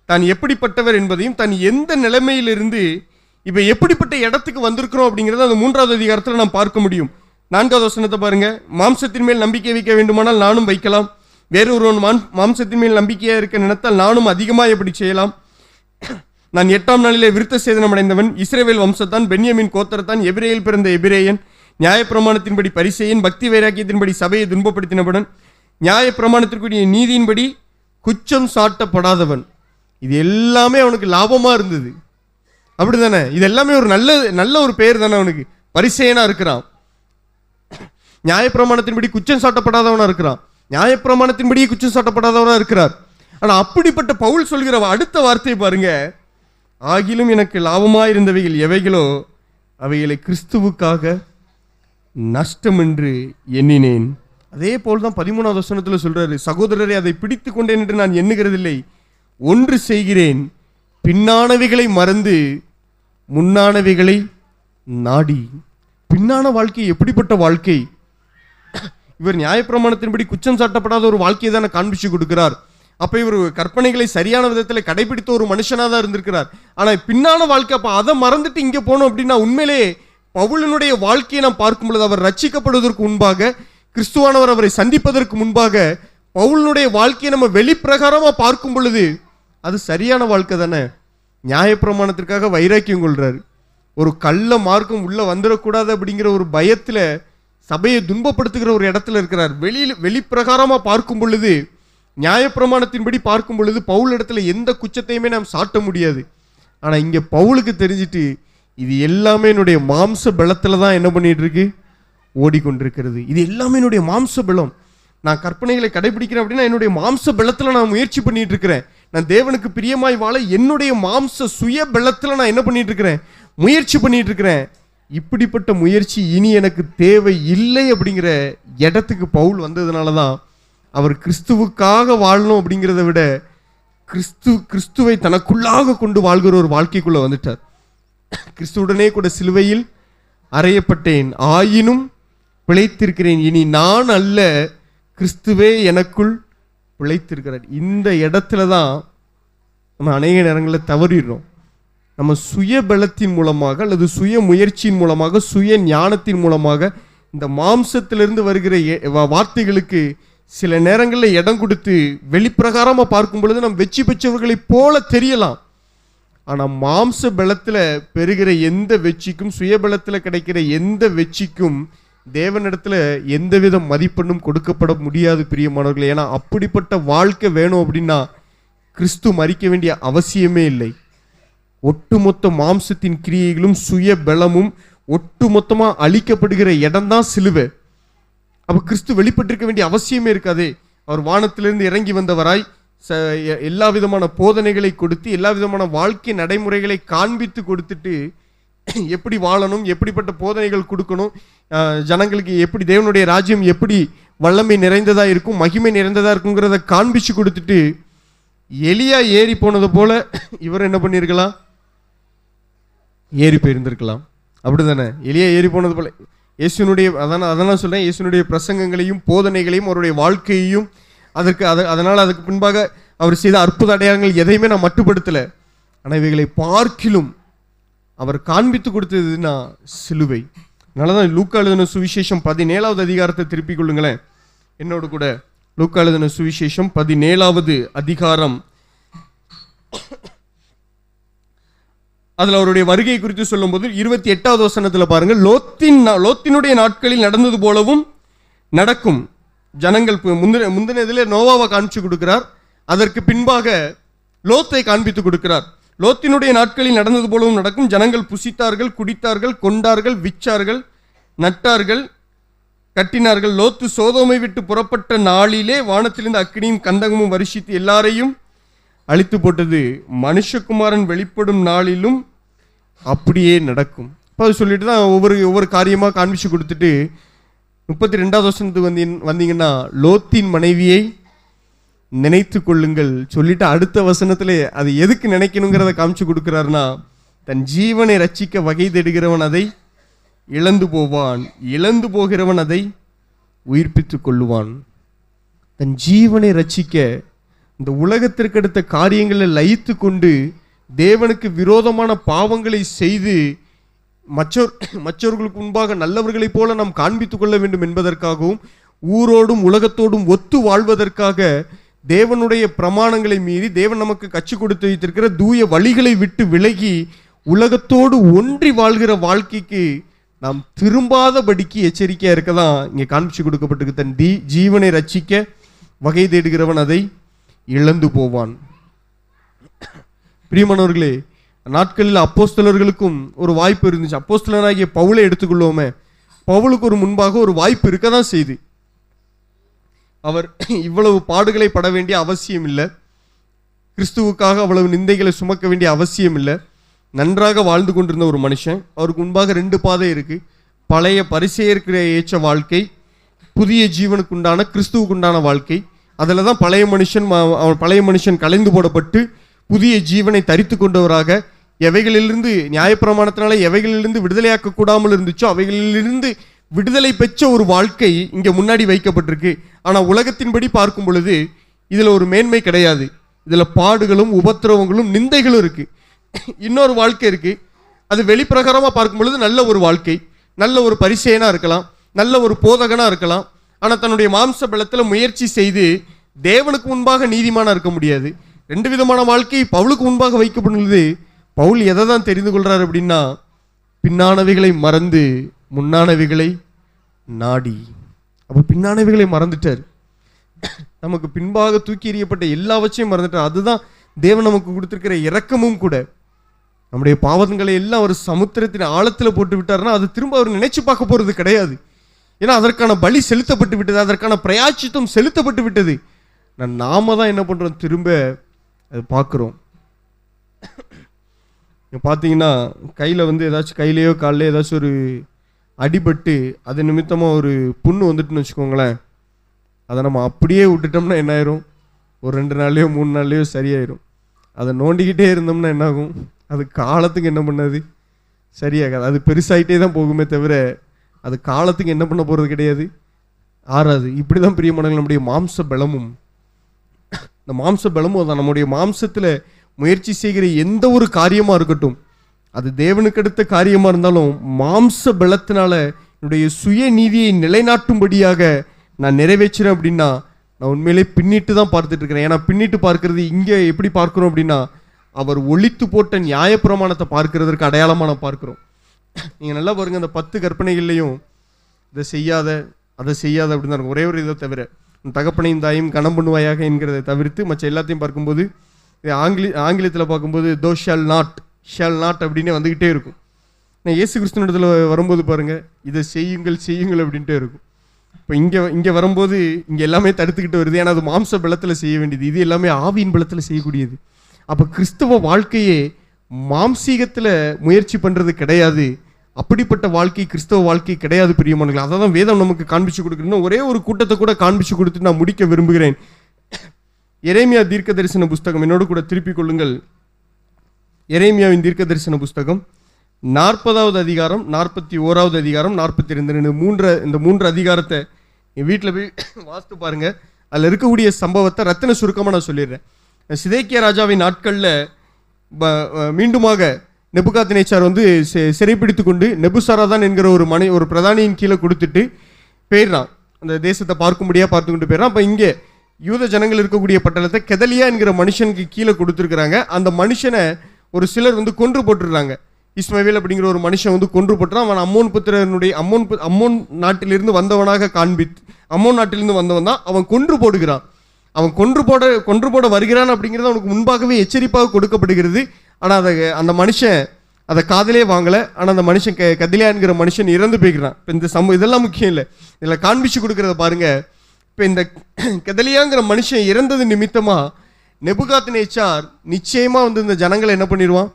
தான் எப்படிப்பட்டவர் என்பதையும் தான் எந்த நிலைமையிலிருந்து இப்போ எப்படிப்பட்ட இடத்துக்கு வந்திருக்கிறோம் அப்படிங்கிறத அந்த 3வது அதிகாரத்தில் நாம் பார்க்க முடியும். 4வது வசனத்தை பாருங்க. மாம்சத்தின் மேல் நம்பிக்கை வைக்க வேண்டுமானால் நானும் வைக்கலாம், வேறொருவன் மாம்சத்தின் மேல் நம்பிக்கையாக இருக்க நினைத்தால் நானும் அதிகமாக எப்படி செய்யலாம். நான் 8ஆம் நாளிலே விருத்த சேதனம் அடைந்தவன், இஸ்ரவேல் வம்சத்தான், பென்யமின் கோத்திரத்தான், எபிரேயில் பிறந்த எபிரேயன், நியாயப்பிரமாணத்தின்படி பரிசேயன், பக்தி வைராக்கியத்தின்படி சபையை துன்பப்படுத்தினவன், நியாயப்பிரமாணத்திற்குரிய நீதியின்படி குற்றம் சாட்டப்படாதவன். இது எல்லாமே அவனுக்கு லாபமாக இருந்தது, அப்படிதானே? இது எல்லாமே ஒரு நல்ல ஒரு பெயர் தானே அவனுக்கு. பரிசேயனா இருக்கிறான், நியாயப்பிரமாணத்தின்படி குற்றம் சாட்டப்படாதவனா இருக்கிறான், நியாயப்பிரமாணத்தின்படியே குற்றம் சாட்டப்படாதவனா இருக்கிறார். ஆனால் அப்படிப்பட்ட பவுல் சொல்கிற அடுத்த வார்த்தையை பாருங்க, ஆகிலும் எனக்கு லாபமாயிருந்தவைகள் எவைகளோ அவைகளை கிறிஸ்துவுக்காக நஷ்டம் என்று எண்ணினேன். அதே போல் தான் 13வது வசனத்தில் சொல்றாரு, சகோதரரை அதை பிடித்து கொண்டேன் என்று நான் எண்ணுகிறதில்லை, ஒன்று செய்கிறேன், பின்னானவைகளை மறந்து முன்னானவைகளை நாடி. பின்னான வாழ்க்கை எப்படிப்பட்ட வாழ்க்கை? இவர் நியாயப்பிரமாணத்தின்படி குற்றம் சாட்டப்படாத ஒரு வாழ்க்கையை தானே காண்பிச்சு கொடுக்கிறார். அப்போ இவர் கற்பனைகளை சரியான விதத்தில் கடைபிடித்த ஒரு மனுஷனாக தான் இருந்திருக்கிறார். ஆனால் பின்னான வாழ்க்கை, அப்போ அதை மறந்துட்டு இங்கே போனோம் அப்படின்னா உண்மையிலே பவுலினுடைய வாழ்க்கையை நாம் பார்க்கும் பொழுது அவர் ரட்சிக்கப்படுவதற்கு முன்பாக, கிறிஸ்துவானவர் அவரை சந்திப்பதற்கு முன்பாக பவுலினுடைய வாழ்க்கையை நம்ம வெளிப்பிரகாரமாக பார்க்கும் பொழுது அது சரியான வாழ்க்கை தானே. நியாயப்பிரமாணத்திற்காக வைராக்கியம் கொள்றாரு, ஒரு கள்ள மார்க்கம் உள்ள வந்துடக்கூடாது அப்படிங்கிற ஒரு பயத்தில் சபையை துன்பப்படுத்துகிற ஒரு இடத்துல இருக்கிறார். வெளிப்பிரகாரமாக பார்க்கும் பொழுது, நியாயப்பிரமாணத்தின்படி பார்க்கும் பொழுது பவுல் இடத்துல எந்த குற்றத்தையுமே நாம் சாட்ட முடியாது. ஆனால் இங்கே பவுலுக்கு தெரிஞ்சிட்டு இது எல்லாமே என்னுடைய மாம்ச பலத்தில் தான் என்ன பண்ணிட்டு இருக்கு, ஓடிக்கொண்டிருக்கிறது. இது எல்லாமே என்னுடைய மாம்ச பலம். நான் கற்பனைகளை கடைபிடிக்கிறேன் அப்படின்னா என்னுடைய மாம்ச பலத்தில் நான் முயற்சி பண்ணிட்டு இருக்கிறேன். நான் தேவனுக்கு பிரியமாய் வாழ என்னுடைய மாம்ச சுய பலத்தில் நான் என்ன பண்ணிட்டு இருக்கிறேன், முயற்சி பண்ணிட்டு இருக்கிறேன். இப்படிப்பட்ட முயற்சி இனி எனக்கு தேவை இல்லை அப்படிங்கிற இடத்துக்கு பவுல் வந்ததுனால தான் அவர் கிறிஸ்துவுக்காக வாழணும் அப்படிங்கிறத விட கிறிஸ்துவை தனக்குள்ளாக கொண்டு வாழ்கிற ஒரு வாழ்க்கைக்குள்ள வந்துட்டார். கிறிஸ்துவுடனே கூட சிலுவையில் அறையப்பட்டேன், ஆயினும் பிழைத்திருக்கிறேன், இனி நான் அல்ல, கிறிஸ்துவே எனக்குள் பிழைத்திருக்கிறார். இந்த இடத்துல தான் நம்ம அநேக நேரங்களில் தவறிடுறோம். நம்ம சுய பலத்தின் மூலமாக அல்லது சுய முயற்சியின் மூலமாக, சுய ஞானத்தின் மூலமாக இந்த மாம்சத்திலிருந்து வருகிற வார்த்தைகளுக்கு சில நேரங்களில் இடம் கொடுத்து வெளிப்பிரகாரமாக பார்க்கும் பொழுது நம்ம வெற்றி பெற்றவர்களைப் போல தெரியலாம். ஆனால் மாம்ச பலத்தில் பெறுகிற எந்த வெற்றிக்கும், சுய பலத்தில் கிடைக்கிற எந்த வெற்றிக்கும் தேவனிடத்தில் எந்தவித மதிப்பெண்ணும் கொடுக்கப்பட முடியாது பிரியமானவர்களே. ஏன்னா அப்படிப்பட்ட வாழ்க்கை வேணும் அப்படின்னா கிறிஸ்து மரிக்க வேண்டிய அவசியமே இல்லை. ஒட்டுமொத்த மாம்சத்தின் கிரியைகளும் சுய பலமும் ஒட்டுமொத்தமாக அழிக்கப்படுகிற இடம்தான் சிலுவை. அப்போ கிறிஸ்து வெளிப்பட்டிருக்க வேண்டிய அவசியமே இருக்காது. அவர் வானத்திலிருந்து இறங்கி வந்தவராய் எல்லா விதமான போதனைகளை கொடுத்து, எல்லா விதமான வாழ்க்கை நடைமுறைகளை காண்பித்து கொடுத்துட்டு எப்படி வாழணும், எப்படிப்பட்ட போதனைகள் கொடுக்கணும், ஜனங்களுக்கு எப்படி தேவனுடைய ராஜ்யம் எப்படி வல்லமை நிறைந்ததா இருக்கும், மகிமை நிறைந்ததா இருக்குங்கிறத காண்பிச்சு கொடுத்துட்டு எலியா ஏறி போனது போல இவர் என்ன பண்ணியிருக்கலாம், ஏறி போயிருந்திருக்கலாம். அப்படிதானே? எலியா ஏறி போனது போல இயேசுனுடைய அதெல்லாம் சொல்றேன், இயேசுனுடைய பிரசங்கங்களையும் போதனைகளையும் அவருடைய வாழ்க்கையையும் அதனால் அதுக்கு பின்பாக அவர் செய்த அற்புத அடையாளங்கள் எதையுமே நான் மட்டுப்படுத்தலை. ஆனால் இவைகளை பார்க்கிலும் அவர் காண்பித்து கொடுத்ததுன்னா சிலுவை. அதனால தான் லூக்கா எழுதின சுவிசேஷம் 17வது அதிகாரத்தை திருப்பிக் கொள்ளுங்களேன். என்னோடு கூட லூக்கா எழுதின சுவிசேஷம் 17வது அதிகாரம், அதுல அவருடைய வருகை குறித்து சொல்லும்போது 28வது வசனத்துல பாருங்க, லோத்தினுடைய நாட்களில் நடந்தது போலவும் நடக்கும். ஜனங்கள் முந்தின இதிலே நோவாவை காண்பிச்சு கொடுக்கிறார், அதற்கு பின்பாக லோத்தை காண்பித்து கொடுக்கிறார். லோத்தினுடைய நாட்களில் நடந்தது போலவும் நடக்கும். ஜனங்கள் புசித்தார்கள், குடித்தார்கள், கொண்டார்கள், விற்றார்கள், நட்டார்கள், கட்டினார்கள். லோத்து சோதோமை விட்டு புறப்பட்ட நாளிலே வானத்திலிருந்து அக்கினியும் கந்தகமும் வருஷித்து எல்லாரையும் அழித்து போட்டது. மனுஷகுமாரன் வெளிப்படும் நாளிலும் அப்படியே நடக்கும். இப்போ அது சொல்லிட்டு தான் ஒவ்வொரு காரியமாக காண்பிச்சு கொடுத்துட்டு 32வது வசனத்துக்கு வந்தீங்கன்னா, லோத்தின் மனைவியை நினைத்து கொள்ளுங்கள் சொல்லிட்டு அடுத்த வசனத்திலே அது எதுக்கு நினைக்கணுங்கிறத காமிச்சு கொடுக்கிறாருன்னா, தன் ஜீவனை ரட்சிக்க வகை தேடுகிறவன் அதை இழந்து போவான், இழந்து போகிறவன் அதை உயிர்ப்பித்து கொள்ளுவான். தன் ஜீவனை ரட்சிக்க இந்த உலகத்திற்கு அடுத்த காரியங்களை லயித்து கொண்டு தேவனுக்கு விரோதமான பாவங்களை செய்து மற்றவர்களுக்கு முன்பாக நல்லவர்களைப் போல நாம் காண்பித்துக் கொள்ள வேண்டும் என்பதற்காகவும், ஊரோடும் உலகத்தோடும் ஒத்து வாழ்வதற்காக தேவனுடைய பிரமாணங்களை மீறி தேவன் நமக்கு கற்றுக் கொடுத்து வைத்திருக்கிற தூய வழிகளை விட்டு விலகி உலகத்தோடு ஒன்றி வாழ்கிற வாழ்க்கைக்கு நாம் திரும்பாதபடிக்கு எச்சரிக்கையா இருக்கதான் இங்கே காண்பிச்சு கொடுக்கப்பட்டிருக்கு. தன் ஜீவனை ரட்சிக்க வகை தேடுகிறவன் அதை இழந்து போவான். பிரியமானவர்களே, நாட்களில் அப்போஸ்தலர்களுக்கும் ஒரு வாய்ப்பு இருந்துச்சு. அப்போஸ்தலனாகிய பவுலை எடுத்துக்கொள்வோமே, பவுலுக்கு ஒரு முன்பாக ஒரு வாய்ப்பு இருக்க தான் செய்து. அவர் இவ்வளவு பாடுகளை பட வேண்டிய அவசியம் இல்லை, கிறிஸ்துவுக்காக அவ்வளவு நிந்தைகளை சுமக்க வேண்டிய அவசியம் இல்லை. நன்றாக வாழ்ந்து கொண்டிருந்த ஒரு மனுஷன். அவருக்கு முன்பாக 2 பாதை இருக்கு. பழைய பரிசேயருக்கு ஏற்ற வாழ்க்கை, புதிய ஜீவனுக்கு உண்டான கிறிஸ்துவுக்கு உண்டான வாழ்க்கை. அதில் தான் பழைய மனுஷன் கலைந்து போடப்பட்டு புதிய ஜீவனை தரித்து கொண்டவராக எவைகளிலிருந்து நியாயப்பிரமாணத்தினால எவைகளிலிருந்து விடுதலையாக்க கூடாமல் இருந்துச்சோ அவைகளிலிருந்து விடுதலை பெற்ற ஒரு வாழ்க்கை இங்கே முன்னாடி வைக்கப்பட்டிருக்கு. ஆனால் உலகத்தின்படி பார்க்கும் பொழுது இதில் ஒரு மேன்மை கிடையாது. இதில் பாடுகளும் உபத்திரவங்களும் நிந்தைகளும் இருக்கு. இன்னொரு வாழ்க்கை இருக்கு, அது வெளிப்பிரகாரமாக பார்க்கும் பொழுது நல்ல ஒரு வாழ்க்கை, நல்ல ஒரு பரிசேயனா இருக்கலாம், நல்ல ஒரு போதகனா இருக்கலாம். ஆனால் தன்னுடைய மாம்ச பலத்தில் முயற்சி செய்து தேவனுக்கு முன்பாக நீதிமானா இருக்க முடியாது. 2 விதமான வாழ்க்கை பவுலுக்கு முன்பாக வைக்கப்படுகிறது. பவுல் எதை தான் தெரிந்து கொள்றாரு அப்படின்னா, பின்னானவைகளை மறந்து முன்னானவைகளை நாடி. அப்போ பின்னானவைகளை மறந்துட்டார், நமக்கு பின்பாக தூக்கி எறியப்பட்ட எல்லாவற்றையும் மறந்துட்டார். அதுதான் தேவன் நமக்கு கொடுத்திருக்கிற இரக்கமும் கூட. நம்முடைய பாவங்களை எல்லாம் ஒரு சமுத்திரத்தின் ஆழத்தில் போட்டு விட்டாருன்னா அது திரும்ப அவர் நினைச்சு பார்க்க போறது கிடையாது. ஏன்னா அதற்கான பலி செலுத்தப்பட்டு விட்டது, அதற்கான பிரயாச்சித்தம் செலுத்தப்பட்டு விட்டது. நாம தான் என்ன பண்றோம், திரும்ப அது பார்க்குறோம். பார்த்தீங்கன்னா கையில் ஏதாச்சும் கையிலையோ காலையிலையோ ஏதாச்சும் ஒரு அடிபட்டு அது நிமித்தமாக ஒரு புண்ணு வந்துட்டுன்னு வச்சுக்கோங்களேன், அதை நம்ம அப்படியே விட்டுட்டோம்னா என்ன ஆயிரும், ஒரு 2 நாள்லையோ 3 நாள்லையோ சரியாயிரும். அதை நோண்டிக்கிட்டே இருந்தோம்னா என்னாகும், அது காலத்துக்கு என்ன பண்ணாது, சரியாகாது. அது பெருசாகிட்டே தான் போகுமே தவிர அது காலத்துக்கு என்ன பண்ண போகிறது கிடையாது, ஆறாது. இப்படி தான் பிரியமானவர்களே நம்முடைய மாம்ச பலமும், இந்த மாம்ச பலமும் தான் நம்முடைய மாம்சத்தில் முயற்சி செய்கிற எந்த ஒரு காரியமாக இருக்கட்டும், அது தேவனுக்கு அடுத்த காரியமாக இருந்தாலும் மாம்ச பலத்தினால என்னுடைய சுய நீதியை நிலைநாட்டும்படியாக நான் நிறைவேற்றுறேன் அப்படின்னா நான் உண்மையிலே பின்னிட்டு தான் பார்த்துட்டு இருக்கிறேன். ஏன்னா பின்னிட்டு பார்க்கறது இங்கே எப்படி பார்க்குறோம் அப்படின்னா, அவர் ஒழித்து போட்ட நியாயப்பிரமாணத்தை பார்க்கிறதற்கு அடையாளமாக நான் பார்க்குறோம். நீங்கள் நல்லா பாருங்கள், அந்த 10 கற்பனைகள்லையும் இதை செய்யாத அதை செய்யாத அப்படின்னு தான் இருக்கும். ஒரே ஒரு இதை தவிர, தகப்பனையும் தாயும் கணம் பண்ணுவாயாக என்கிறதை தவிர்த்து மற்ற எல்லாத்தையும் பார்க்கும்போது ஆங்கிலத்தில் பார்க்கும்போது தோ ஷால் நாட் அப்படின்னு வந்துக்கிட்டே இருக்கும். நான் இயேசு கிறிஸ்துவனிடத்தில் வரும்போது பாருங்கள், இதை செய்யுங்கள் அப்படின்ட்டே இருக்கும். இப்போ இங்கே வரும்போது இங்கே எல்லாமே தடுத்துக்கிட்டு வருது. ஏன்னா அது மாம்ச பலத்தில் செய்ய வேண்டியது, இது எல்லாமே ஆவியின் பலத்தில் செய்யக்கூடியது. அப்போ கிறிஸ்தவ வாழ்க்கையே மாம்சீகத்தில் முயற்சி பண்ணுறது கிடையாது. அப்படிப்பட்ட வாழ்க்கை கிறிஸ்தவ வாழ்க்கை கிடையாது பிரியமானவர்களே. அதை தான் வேதம் நமக்கு காண்பிச்சு கொடுக்கணும். ஒரே ஒரு கூட்டத்தை கூட காண்பிச்சு கொடுத்து நான் முடிக்க விரும்புகிறேன். எரேமியா தீர்க்க தரிசன புஸ்தகம் என்னோடு கூட திருப்பிக் கொள்ளுங்கள். எரேமியாவின் தீர்க்க தரிசன புஸ்தகம் 40வது அதிகாரம், 41வது அதிகாரம், 42 இந்த 3 அதிகாரத்தை என் வீட்டில் போய் வாசித்து பாருங்க. அதில் இருக்கக்கூடிய சம்பவத்தை ரத்தின சுருக்கமாக நான் சொல்லிடுறேன். சிதேக்கியா ராஜாவின் நாட்களில் மீண்டுமாக நெபுகாத்நேச்சார் சிறைப்பிடித்து கொண்டு நெபுசாராதான் என்கிற ஒரு பிரதானியின் கீழே கொடுத்துட்டு போயிடுறான். அந்த தேசத்தை பார்க்கும்படியாக பார்த்து கொண்டு போயிடறான். அப்போ இங்கே யூத ஜனங்கள் இருக்கக்கூடிய பட்டணத்தை கெதலியா என்கிற மனுஷனுக்கு கீழே கொடுத்துருக்குறாங்க. அந்த மனுஷனை ஒரு சிலர் வந்து கொன்று போட்டுடுறாங்க. இஸ்மவேல் அப்படிங்கிற ஒரு மனுஷன் வந்து கொன்று போட்டுறான். அவன் அம்மோன் புத்திரனுடைய அம்மோன் நாட்டிலிருந்து வந்தவனாக அம்மோன் நாட்டிலிருந்து வந்தவன் தான். அவன் கொன்று போடுகிறான். அவன் கொன்று போட வருகிறான் அப்படிங்கிறது அவனுக்கு முன்பாகவே எச்சரிப்பாக கொடுக்கப்படுகிறது. ஆனால் அந்த மனுஷன் அதை காதலே வாங்கலை. ஆனால் அந்த மனுஷன் கெதலியா என்கிற மனுஷன் இறந்து போய்கிறான். இப்போ இந்த இதெல்லாம் முக்கியம் இல்லை, இதில் காண்பிச்சு கொடுக்கறத பாருங்க. இப்போ இந்த கெதலியாங்கிற மனுஷன் இறந்தது நிமித்தமாக நெபுகாத்நேச்சார் நிச்சயமாக வந்து இந்த ஜனங்களை என்ன பண்ணிடுவான்,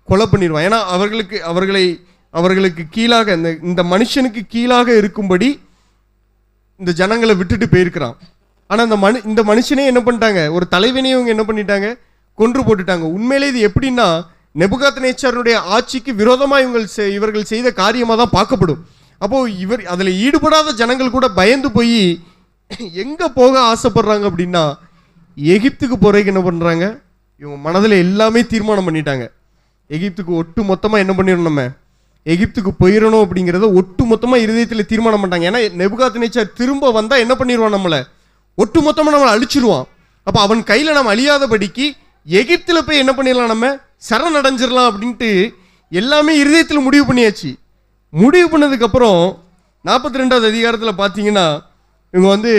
கொலை பண்ணிடுவான். ஏன்னா அவர்களுக்கு கீழாக இந்த மனுஷனுக்கு கீழாக இருக்கும்படி இந்த ஜனங்களை விட்டுட்டு போயிருக்கிறான். ஆனால் இந்த மனுஷனே என்ன பண்ணிட்டாங்க, ஒரு தலைவனையும் இவங்க என்ன பண்ணிட்டாங்க, கொன்று போட்டுட்டாங்க. உண்மையிலே இது எப்படின்னா நெபுகாத்நேச்சாருடைய ஆட்சிக்கு விரோதமாக இவர்கள் செய்த காரியமாக தான் பார்க்கப்படும். அப்போது அதில் ஈடுபடாத ஜனங்கள் கூட பயந்து போய் எங்கே போக ஆசைப்படுறாங்க அப்படின்னா எகிப்துக்கு போகிறதுக்கு என்ன பண்ணுறாங்க, இவங்க மனதில் எல்லாமே தீர்மானம் பண்ணிட்டாங்க. எகிப்துக்கு ஒட்டு மொத்தமாக என்ன பண்ணிடணும், நம்ம எகிப்துக்கு போயிடணும் அப்படிங்கிறத ஒட்டு மொத்தமாக இருதயத்தில் தீர்மானம் பண்ணிட்டாங்க. ஏன்னா நெபுகாத்நேச்சார் திரும்ப வந்தால் என்ன பண்ணிடுவான், நம்மளை ஒட்டு மொத்தமாக நம்மளை அழிச்சிருவான். அப்போ அவன் கையில் நம்ம அழியாதபடிக்கு எகிப்தில் போய் என்ன பண்ணிடலாம், நம்ம சரணடைஞ்சிடலாம் அப்படின்ட்டு எல்லாமே இருதயத்தில் முடிவு பண்ணியாச்சு. முடிவு பண்ணதுக்கப்புறம் 42வது அதிகாரத்தில் பார்த்தீங்கன்னா இவங்க வந்து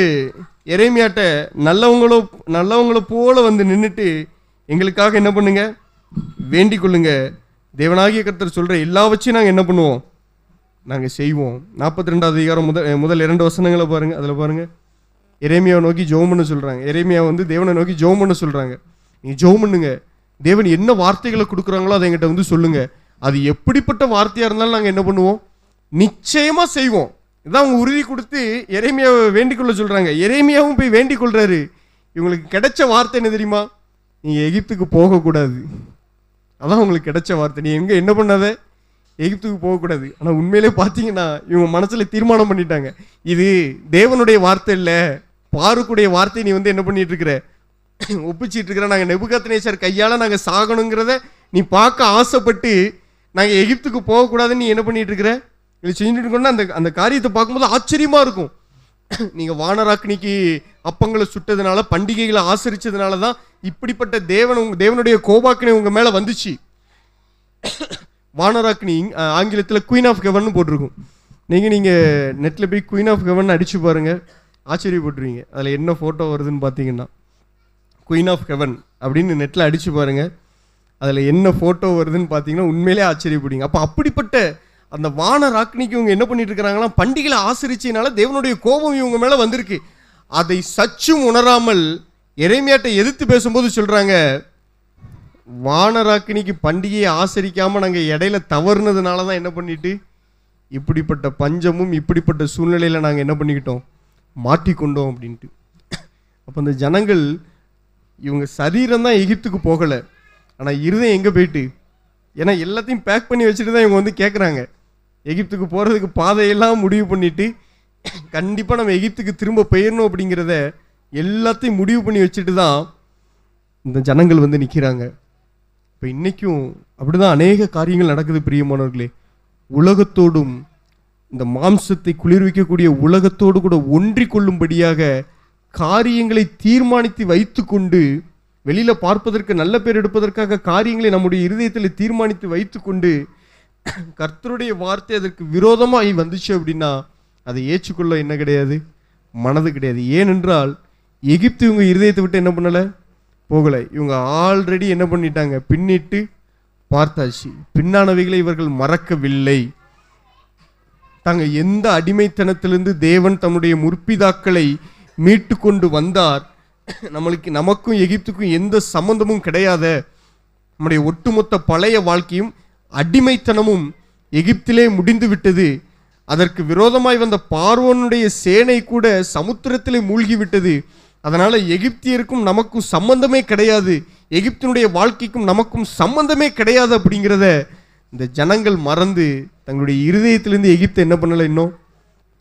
எரேமியாட்ட நல்லவங்களோ போல வந்து நின்றுட்டு எங்களுக்காக என்ன பண்ணுங்க, வேண்டிக் கொள்ளுங்க, தேவனாகிய கர்த்தர் சொல்கிற எல்லாவற்றையும் நாங்கள் என்ன பண்ணுவோம், நாங்கள் செய்வோம். 42வது அதிகாரம் முதல் 2 வசனங்களை பாருங்கள். அதில் பாருங்கள், எரேமியாவை நோக்கி ஜெபம் பண்ண சொல்கிறாங்க. எரேமியா வந்து தேவனை நோக்கி ஜெபம் பண்ண சொல்கிறாங்க. நீங்கள் ஜெபம் பண்ணுங்க, தேவன் என்ன வார்த்தைகளை கொடுக்குறாங்களோ அதை எங்கிட்ட வந்து சொல்லுங்கள். அது எப்படிப்பட்ட வார்த்தையாக இருந்தாலும் நாங்கள் என்ன பண்ணுவோம், நிச்சயமாக செய்வோம். இதான் அவங்க உறுதி கொடுத்து எரேமியாவை வேண்டிக் கொள்ள சொல்கிறாங்க. எரேமியாவும் போய் வேண்டிக் கொள்கிறாரு. இவங்களுக்கு கிடைச்ச வார்த்தை என்ன தெரியுமா, நீங்கள் எகிப்துக்கு போகக்கூடாது. அதான் உங்களுக்கு கிடைச்ச வார்த்தை. நீ எங்கே என்ன பண்ணாத, எகிப்துக்கு போகக்கூடாது. ஆனால் உண்மையிலே பார்த்தீங்கன்னா இவங்க மனசில் தீர்மானம் பண்ணிட்டாங்க, இது தேவனுடைய வார்த்தை இல்லை, பாருக்குடைய வார்த்தை நீ வந்து என்ன பண்ணிட்டு இருக்கிற, ஒப்பிச்சிட்டு இருக்கிற. நாங்கள் நெபுகாத்நேச்சார் கையால் நாங்கள் சாகணுங்கிறத நீ பார்க்க ஆசைப்பட்டு நாங்கள் எகிப்துக்கு போகக்கூடாதுன்னு நீ என்ன பண்ணிட்டு இருக்கிற, இது செஞ்சுட்டு இருக்கோன்னா அந்த காரியத்தை பார்க்கும்போது ஆச்சரியமாக இருக்கும். நீங்கள் வானராக்கினிக்கு அப்பங்களை சுட்டதுனால, பண்டிகைகளை ஆசரித்ததுனால தான் இப்படிப்பட்ட தேவனுடைய கோபாக்கினை உங்கள் மேலே வந்துச்சு. வானராக்கினி ஆங்கிலத்தில் குயின் ஆஃப் ஹெவன் போட்டிருக்கும். நீங்கள் நெட்டில் போய் குயின் ஆஃப் ஹெவன் அடித்து பாருங்கள், ஆச்சரியப்பட்டுருவீங்க. அதில் என்ன ஃபோட்டோ வருதுன்னு பார்த்தீங்கன்னா குயின் ஆஃப் ஹெவன் அப்படின்னு நெட்டில் அடித்து பாருங்கள், அதில் என்ன ஃபோட்டோ வருதுன்னு பார்த்தீங்கன்னா உண்மையிலே ஆச்சரியப்படுவீங்க. அப்போ அப்படிப்பட்ட அந்த வானராக்கினிக்கு இவங்க என்ன பண்ணிட்டு இருக்கிறாங்களாம், பண்டிகைகளை ஆசரிச்சதுனால தேவனுடைய கோபம் இவங்க மேலே வந்திருக்கு. அதை சற்றும் உணராமல் எரேமியாட்ட எதிர்த்து பேசும்போது சொல்கிறாங்க, வானராக்கினிக்கு பண்டிகையை ஆசரிக்காமல் நாங்கள் இடையில தவறுனதுனால தான் என்ன பண்ணிட்டு இப்படிப்பட்ட பஞ்சமும் இப்படிப்பட்ட சூழ்நிலையில் நாங்கள் என்ன பண்ணிக்கிட்டோம், மாட்டிக்கொண்டோம் அப்படின்ட்டு. அப்போ அந்த ஜனங்கள் இவங்க சரீரம் தான் எகிப்துக்கு போகலை, ஆனால் இருதயம் எங்கே போயிட்டு, ஏன்னா எல்லாத்தையும் பேக் பண்ணி வச்சுட்டு தான் இவங்க வந்து கேட்குறாங்க. எகிப்துக்கு போகிறதுக்கு பாதையெல்லாம் முடிவு பண்ணிவிட்டு கண்டிப்பாக நம்ம எகிப்துக்கு திரும்ப போயிடணும் அப்படிங்கிறத எல்லாத்தையும் முடிவு பண்ணி வச்சுட்டு தான் இந்த ஜனங்கள் வந்து நிற்கிறாங்க. இப்போ இன்றைக்கும் அப்படி தான் அநேக காரியங்கள் நடக்குது பிரியமானவர்களே. உலகத்தோடும் இந்த மாம்சத்தை குளிர்விக்கக்கூடிய உலகத்தோடு கூட ஒன்றி கொள்ளும்படியாக காரியங்களை தீர்மானித்து வைத்து கொண்டு, வெளியில் பார்ப்பதற்கு நல்ல பேர் எடுப்பதற்காக காரியங்களை நம்முடைய இருதயத்தில் தீர்மானித்து வைத்து கொண்டு கர்த்தருடைய வார்த்தை அதற்கு விரோதமாக வந்துச்சு அப்படின்னா அதை ஏற்றுக்கொள்ள என்ன கிடையாது, மனது கிடையாது. ஏனென்றால் எகிப்து இவங்க இருதயத்தை விட்டு என்ன பண்ணலை, போகலை. இவங்க ஆல்ரெடி என்ன பண்ணிட்டாங்க, பின்னிட்டு பார்த்தாச்சு. பின்னானவைகளை இவர்கள் மறக்கவில்லை. தாங்க எந்த அடிமைத்தனத்திலிருந்து தேவன் தம்முடைய முற்பிதாக்களை மீட்டு கொண்டு வந்தார், நமக்கும் எகிப்துக்கும் எந்த சம்பந்தமும் கிடையாத நம்முடைய ஒட்டுமொத்த பழைய வாழ்க்கையும் அடிமைத்தனமும் எகிப்திலே முடிந்து விட்டது. அதற்கு விரோதமாய் வந்த பார்வோனுடைய சேனை கூட சமுத்திரத்திலே மூழ்கி விட்டது. அதனால எகிப்தியருக்கும் நமக்கும் சம்பந்தமே கிடையாது, எகிப்தினுடைய வாழ்க்கைக்கும் நமக்கும் சம்பந்தமே கிடையாது அப்படிங்கிறத இந்த ஜனங்கள் மறந்து தங்களுடைய இருதயத்திலிருந்து எகிப்தை என்ன பண்ணலை, இன்னும்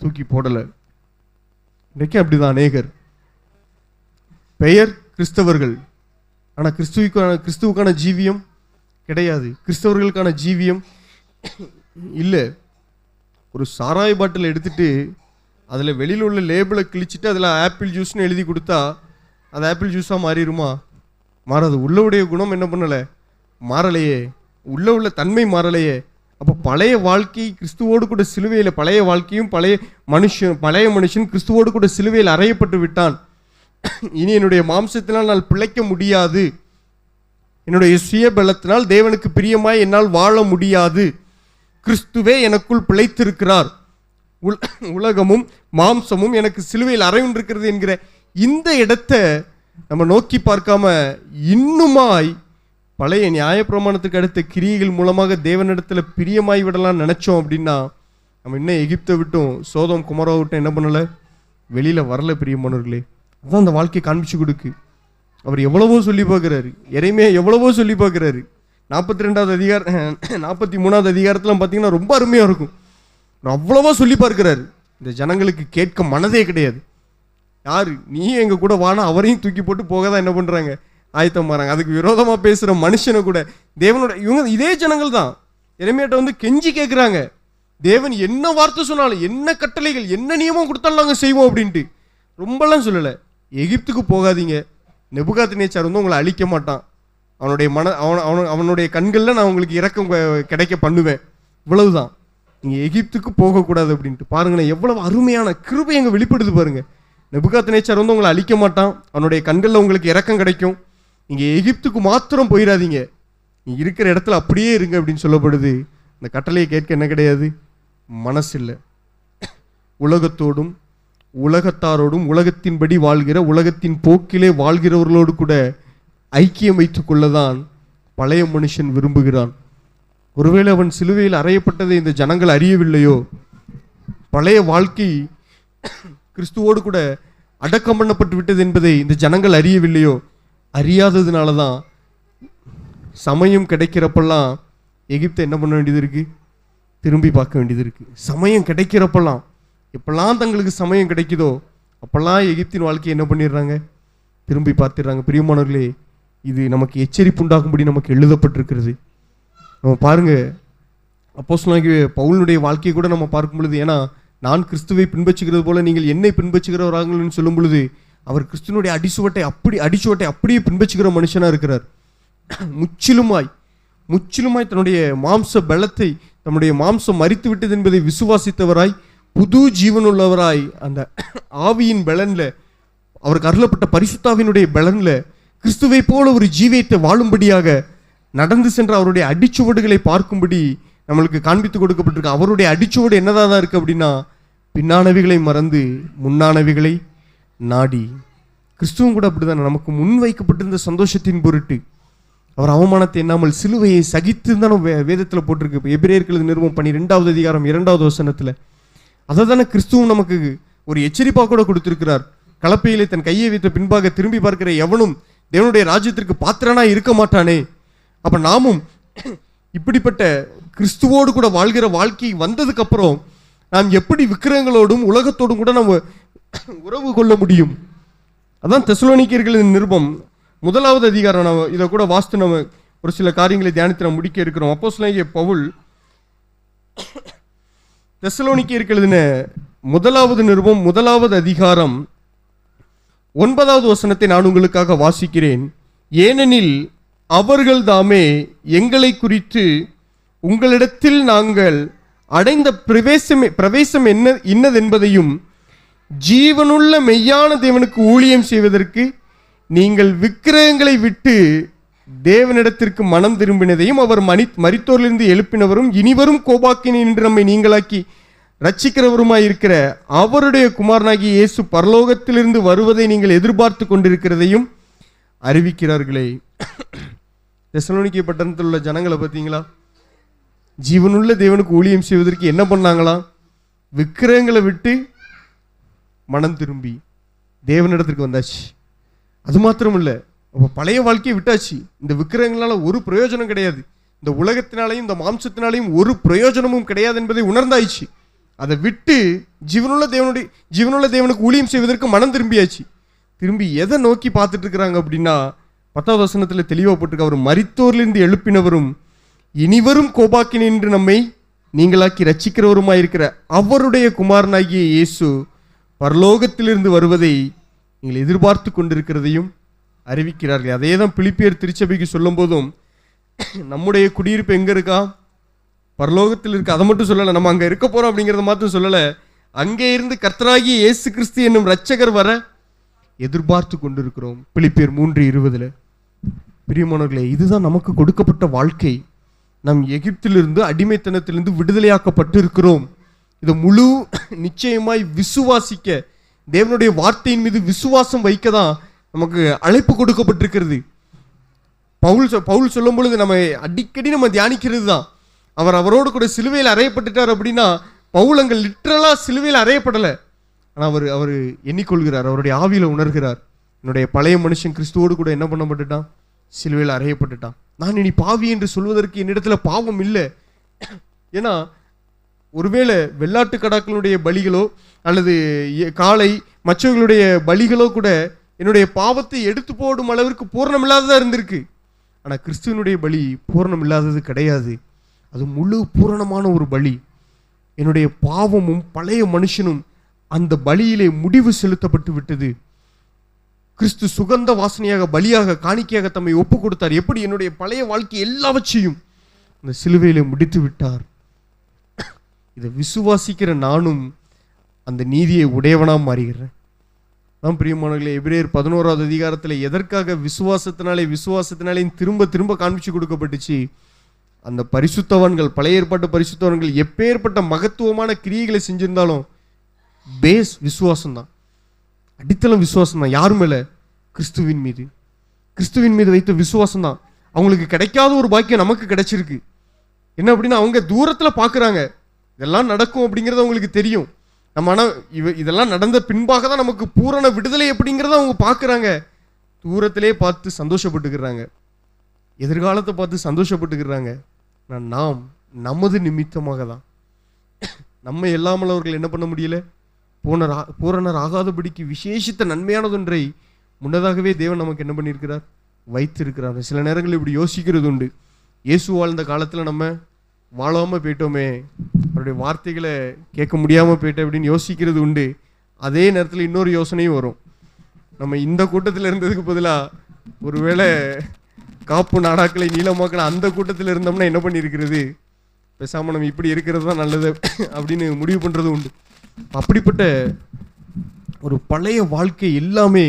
தூக்கி போடலை. இன்றைக்கு அப்படிதான் அநேகர் பெயர் கிறிஸ்தவர்கள், ஆனால் கிறிஸ்துவுக்கான ஜீவியம் கிடையாது, கிறிஸ்தவர்களுக்கான ஜீவியம் இல்லை. ஒரு சாராய பாட்டில் எடுத்துட்டு அதில் வெளியில் உள்ள லேபிளை கிழிச்சிட்டு அதில் ஆப்பிள் ஜூஸ்னு எழுதி கொடுத்தா அது ஆப்பிள் ஜூஸாக மாறிடுமா? மாறாது. உள்ளவுடைய குணம் என்ன பண்ணலை? மாறலையே. உள்ள தன்மை மாறலையே. அப்போ பழைய வாழ்க்கை கிறிஸ்துவோடு கூட சிலுவையில், பழைய வாழ்க்கையும் பழைய மனுஷன் கிறிஸ்துவோடு கூட சிலுவையில் அறையப்பட்டு விட்டான். இனி என்னுடைய மாம்சத்தினால் நான் பிழைக்க முடியாது, என்னுடைய சுய பலத்தினால் தேவனுக்கு பிரியமாய் என்னால் வாழ முடியாது, கிறிஸ்துவே எனக்குள் பிழைத்திருக்கிறார், உலகமும் மாம்சமும் எனக்கு சிலுவையில் அறையுண்டிருக்கிறது என்கிற இந்த இடத்தை நம்ம நோக்கி பார்க்காம இன்னுமாய் பழைய நியாயப்பிரமாணத்துக்கு அடுத்த கிரியைகள் மூலமாக தேவனிடத்தில் பிரியமாய் விடலாம் நினைச்சோம் அப்படின்னா நம்ம இன்னும் எகிப்தை விட்டும் சோதோம் குமாரா விட்டும் என்ன பண்ணலை? வெளியில் வரல. பிரியமானவர்களே, அதான் அந்த வாழ்க்கையை காண்பிச்சு கொடுக்கு. அவர் எவ்வளவோ சொல்லி பார்க்குறாரு, எரேமியா எவ்வளவோ சொல்லி பார்க்குறாரு. 42வது அதிகாரம் 43வது அதிகாரத்தில் பார்த்தீங்கன்னா ரொம்ப அருமையாக இருக்கும். அவ்வளவோ சொல்லி பார்க்கிறாரு. இந்த ஜனங்களுக்கு கேட்க மனதே கிடையாது. யாரு? நீ எங்கள் கூட வானா அவரையும் தூக்கி போட்டு போக தான் என்ன பண்ணுறாங்க? ஆயத்தம் மாறாங்க. அதுக்கு விரோதமாக பேசுகிற மனுஷனை கூட தேவனோட இவங்க இதே ஜனங்கள் தான் எரேமியாட்ட வந்து கெஞ்சி கேட்குறாங்க, தேவன் என்ன வார்த்தை சொன்னாலும், என்ன கட்டளைகள், என்ன நியமம் கொடுத்தாலும் நாங்கள் செய்வோம் அப்படின்ட்டு. ரொம்பலாம் சொல்லலை. எகிப்துக்கு போகாதீங்க, நெபுகாத்நேச்சார் வந்து உங்களை அழிக்க மாட்டான், அவனுடைய கண்களில் நான் உங்களுக்கு இரக்கம் கிடைக்க பண்ணுவேன், இவ்வளவுதான். நீங்கள் எகிப்துக்கு போகக்கூடாது அப்படின்ட்டு. பாருங்களேன் எவ்வளவு அருமையான கிருபை எங்கே வெளிப்படுது பாருங்க. நெபுகாத்நேச்சார் வந்து உங்களை அழிக்க மாட்டான், அவனுடைய கண்களில் உங்களுக்கு இரக்கம் கிடைக்கும், நீங்கள் எகிப்துக்கு மாத்திரம் போயிடாதீங்க, நீங்கள் இருக்கிற இடத்துல அப்படியே இருங்க அப்படின்னு சொல்லப்படுது. இந்த கட்டளையை கேட்க என்ன கிடையாது? மனசு இல்லை. உலகத்தோடும் உலகத்தாரோடும் உலகத்தின்படி வாழ்கிற, உலகத்தின் போக்கிலே வாழ்கிறவர்களோடு கூட ஐக்கியம் வைத்துக் கொள்ளதான் பழைய மனுஷன் விரும்புகிறான். ஒருவேளை அவன் சிலுவையில் அறையப்பட்டதை இந்த ஜனங்கள் அறியவில்லையோ, பழைய வாழ்க்கை கிறிஸ்துவோடு கூட அடக்கம் பண்ணப்பட்டு விட்டது என்பதை இந்த ஜனங்கள் அறியவில்லையோ, அறியாததுனால தான் சமயம் கிடைக்கிறப்பெல்லாம் எகிப்தை என்ன பண்ண வேண்டியது இருக்கு? திரும்பி பார்க்க வேண்டியது இருக்கு. சமயம் கிடைக்கிறப்பெல்லாம், எப்பெல்லாம் தங்களுக்கு சமயம் கிடைக்குதோ அப்பெல்லாம் எகிப்தின் வாழ்க்கையை என்ன பண்ணிடுறாங்க? திரும்பி பார்த்துடுறாங்க. பிரியமானவர்களே, இது நமக்கு எச்சரிப்பு உண்டாகும்படி நமக்கு எழுதப்பட்டிருக்கிறது. நம்ம பாருங்க, அப்போஸ்தலனாகிய பவுலுடைய வாழ்க்கையை கூட நம்ம பார்க்கும் பொழுது, ஏன்னா நான் கிறிஸ்துவை பின்பற்றுகிறது போல நீங்கள் என்னை பின்பற்றுகிறவராங்கன்னு சொல்லும் பொழுது அவர் கிறிஸ்துவனுடைய அடிச்சுவட்டை அப்படியே பின்பற்றுகிற மனுஷனாக இருக்கிறார். முற்றிலுமாய் தன்னுடைய மாம்ச பலத்தை, தன்னுடைய மாம்சம் மரித்து விட்டது என்பதை விசுவாசித்தவராய், புது ஜீவனுள்ளவராய், அந்த ஆவியின் பலன்ல, அவருக்கு அருளப்பட்ட பரிசுத்தாவினுடைய பலன்ல கிறிஸ்துவை போல ஒரு ஜீவியத்தை வாழும்படியாக நடந்து சென்ற அவருடைய அடிச்சுவடுகளை பார்க்கும்படி நம்மளுக்கு காண்பித்து கொடுக்கப்பட்டிருக்கு. அவருடைய அடிச்சுவடு என்னதான் தான் இருக்கு அப்படின்னா, பின்னானவைகளை மறந்து முன்னானவைகளை நாடி. கிறிஸ்துவும் கூட அப்படிதான். நமக்கு முன் வைக்கப்பட்டிருந்த சந்தோஷத்தின் பொருட்டு அவர் அவமானத்தை எண்ணாமல் சிலுவையை சகித்து தான் வேதத்தில் போட்டிருக்கு. எபிரேயருக்கு நிருபம் 12வது அதிகாரம் 2வது வசனத்தில் அதை தானே கிறிஸ்துவும் நமக்கு ஒரு எச்சரிப்பாக கூட கொடுத்திருக்கிறார். கலப்பையிலே தன் கையை வைத்த பின்பாக திரும்பி பார்க்கிற எவனும் தேவனுடைய ராஜ்யத்திற்கு பாத்திரனா இருக்க மாட்டானே. அப்ப நாமும் இப்படிப்பட்ட கிறிஸ்துவோடு கூட வாழ்கிற வாழ்க்கை வந்ததுக்கு அப்புறம் நாம் எப்படி விக்கிரகங்களோடும் உலகத்தோடும் கூட நம்ம உறவு கொள்ள முடியும்? அதான் தெசலோனிக்கேயர்களின் நிருபம் 1வது அதிகாரம். நம்ம இதை கூட வாஸ்து நம்ம ஒரு சில காரியங்களை தியானித்து நம்ம முடிக்க இருக்கிறோம். அப்போஸ்தலனாகிய பவுல் தெசலோனிக்கேயருக்கு 1வது நிருபம் 1வது அதிகாரம் 9வது வசனத்தை நான் உங்களுக்காக வாசிக்கிறேன். ஏனெனில் அவர்கள் தாமே எங்களை குறித்து உங்களிடத்தில் நாங்கள் அடைந்த பிரவேசம் இன்னதென்பதையும் ஜீவனுள்ள மெய்யான தேவனுக்கு ஊழியம் செய்வதற்கு நீங்கள் விக்கிரகங்களை விட்டு தேவனிடத்திற்கு மனம் திரும்பினதையும் அவர் மரித்தோரிலிருந்து எழுப்பினவரும் இனிவரும் கோபாக்கினை நின்று நம்மை நீங்களாக்கி ரட்சிக்கிறவருமாயிருக்கிற அவருடைய குமாரனாகிய இயேசு பரலோகத்திலிருந்து வருவதை நீங்கள் எதிர்பார்த்து கொண்டிருக்கிறதையும் அறிவிக்கிறார்களே. தெசலோனிக்கே பட்டணத்தில் உள்ள ஜனங்களை பார்த்தீங்களா? ஜீவனுள்ள தேவனுக்கு ஊழியம் செய்வதற்கு என்ன பண்ணாங்களா? விக்கிரகங்களை விட்டு மனம் திரும்பி தேவனிடத்திற்கு வந்தாச்சு. அது மாத்திரம் இல்லை, அப்போ பழைய வாழ்க்கையை விட்டாச்சு. இந்த விக்கிரகங்களால ஒரு பிரயோஜனம் கிடையாது, இந்த உலகத்தினாலையும் இந்த மாம்சத்தினாலையும் ஒரு பிரயோஜனமும் கிடையாது என்பதை உணர்ந்தாயிச்சு. அதை விட்டு ஜீவனுள்ள தேவனுக்கு ஊழியம் செய்வதற்கு மனம் திரும்பியாச்சு. திரும்பி எதை நோக்கி பார்த்துட்டு இருக்கிறாங்க அப்படின்னா, 10வது வசனத்தில் தெளிவாக போட்டிருக்கு, அவர் மரித்தோரிலிருந்து எழுப்பினவரும் இனிவரும் கோபாக்கினை நின்று நம்மை நீங்களாக்கி ரட்சிக்கிறவருமாயிருக்கிற அவருடைய குமாரனாகிய இயேசு பரலோகத்திலிருந்து வருவதை நீங்கள் எதிர்பார்த்து கொண்டிருக்கிறதையும் அறிவிக்கிறார்கள். அதே தான் பிலிப்பியர் திருச்சபைக்கு சொல்லும் போதும், நம்முடைய குடியிருப்பு எங்க இருக்கா? பரலோகத்தில் இருக்கு. அதை மட்டும் சொல்லலை, நம்ம அங்கே இருக்க போறோம் அப்படிங்கிறத மட்டும் சொல்லலை. அங்கே இருந்து கர்த்தராகிய இயேசு கிறிஸ்து என்னும் இரட்சகர் வர எதிர்பார்த்து கொண்டிருக்கிறோம். பிலிப்பியர் 3:20. பிரியமானவர்களே, இதுதான் நமக்கு கொடுக்கப்பட்ட வாழ்க்கை. நம் எகிப்திலிருந்து, அடிமைத்தனத்திலிருந்து விடுதலையாக்கப்பட்டு இருக்கிறோம். இதை முழு நிச்சயமாய் விசுவாசிக்க, தேவனுடைய வார்த்தையின் மீது விசுவாசம் வைக்க தான் நமக்கு அழைப்பு கொடுக்கப்பட்டிருக்கிறது. பவுல் சொல்லும் பொழுது நம்ம அடிக்கடி நம்ம தியானிக்கிறது தான், அவரோடு கூட சிலுவையில் அறையப்பட்டுட்டார் அப்படின்னா, பவுல் அங்கே லிட்டரலா சிலுவையில் அறையப்படலை. ஆனால் அவர் எண்ணிக்கொள்கிறார், அவருடைய ஆவியில உணர்கிறார், என்னுடைய பழைய மனுஷன் கிறிஸ்துவோடு கூட என்ன பண்ணப்பட்டுட்டான்? சிலுவையில் அறையப்பட்டுட்டான். நான் இனி பாவி என்று சொல்வதற்கு என்னிடத்துல பாவம் இல்லை. ஏன்னா ஒருவேளை வெள்ளாட்டு கடாக்களுடைய பலிகளோ அல்லது காளை மற்றவர்களுடைய பலிகளோ கூட என்னுடைய பாவத்தை எடுத்து போடும் அளவிற்கு பூரணம் இல்லாததாக இருந்திருக்கு. ஆனால் கிறிஸ்துவனுடைய பலி பூரணம் இல்லாதது கிடையாது. அது முழு பூரணமான ஒரு பலி. என்னுடைய பாவமும் பழைய மனுஷனும் அந்த பலியிலே முடிவு செலுத்தப்பட்டு விட்டது. கிறிஸ்து சுகந்த வாசனையாக, பலியாக, காணிக்கையாக தம்மை ஒப்பு கொடுத்தார். எப்படி? என்னுடைய பழைய வாழ்க்கை எல்லாவற்றையும் அந்த சிலுவையிலே முடித்து விட்டார். இதை விசுவாசிக்கிற நானும் அந்த நீதியை உடையவனாக மாறுகிறேன். நான் பிரியமானவர்களே, எபிரேயர் 11வது அதிகாரத்தில் எதற்காக விசுவாசத்தினாலே திரும்ப திரும்ப காண்பிச்சு கொடுக்கப்பட்டுச்சு? அந்த பரிசுத்தவான்கள், பழைய ஏற்பாட்டு பரிசுத்தவான்கள் எப்பேற்பட்ட மகத்துவமான கிரியைகளை செஞ்சிருந்தாலும் பேஸ் விசுவாசம் தான், அடித்தளம் விசுவாசம் தான். யார் மேல? கிறிஸ்துவின் மீது. கிறிஸ்துவின் மீது வைத்த விசுவாசம் தான். அவங்களுக்கு கிடைக்காத ஒரு பாக்கியம் நமக்கு கிடைச்சிருக்கு. என்ன அப்படின்னா, அவங்க தூரத்துல பாக்குறாங்க, இதெல்லாம் நடக்கும் அப்படிங்கிறது அவங்களுக்கு தெரியும். நம்ம ஆனால் இதெல்லாம் நடந்த பின்பாக தான் நமக்கு பூரண விடுதலை அப்படிங்கிறத அவங்க பார்க்குறாங்க. தூரத்திலே பார்த்து சந்தோஷப்பட்டுக்கிறாங்க, எதிர்காலத்தை பார்த்து சந்தோஷப்பட்டுக்கிறாங்க. நாம் நமது நிமித்தமாக தான், நம்ம இல்லாமல் அவர்கள் என்ன பண்ண முடியல? பூரணர் ஆகாதபடிக்கு விசேஷித்த நன்மையானதொன்றை முன்னதாகவே தேவன் நமக்கு என்ன பண்ணியிருக்கிறார்? வைத்திருக்கிறார். சில நேரங்கள் இப்படி யோசிக்கிறது உண்டு. இயேசு வாழ்ந்த காலத்தில் நம்ம வாழாமல் போயிட்டோமே, அவருடைய வார்த்தைகளை கேட்க முடியாமல் போயிட்டோம் அப்படின்னு யோசிக்கிறது உண்டு. அதே நேரத்தில் இன்னொரு யோசனையும் வரும். நம்ம இந்த கூட்டத்தில் இருந்ததுக்கு பதிலாக ஒருவேளை காப்பு நாடாக்களை நீளமாக்கின அந்த கூட்டத்தில் இருந்தோம்னா என்ன பண்ணியிருக்கிறது? பேசாமல் நம்ம இப்படி இருக்கிறது தான் நல்லது அப்படின்னு முடிவு பண்ணுறது உண்டு. அப்படிப்பட்ட ஒரு பழைய வாழ்க்கை எல்லாமே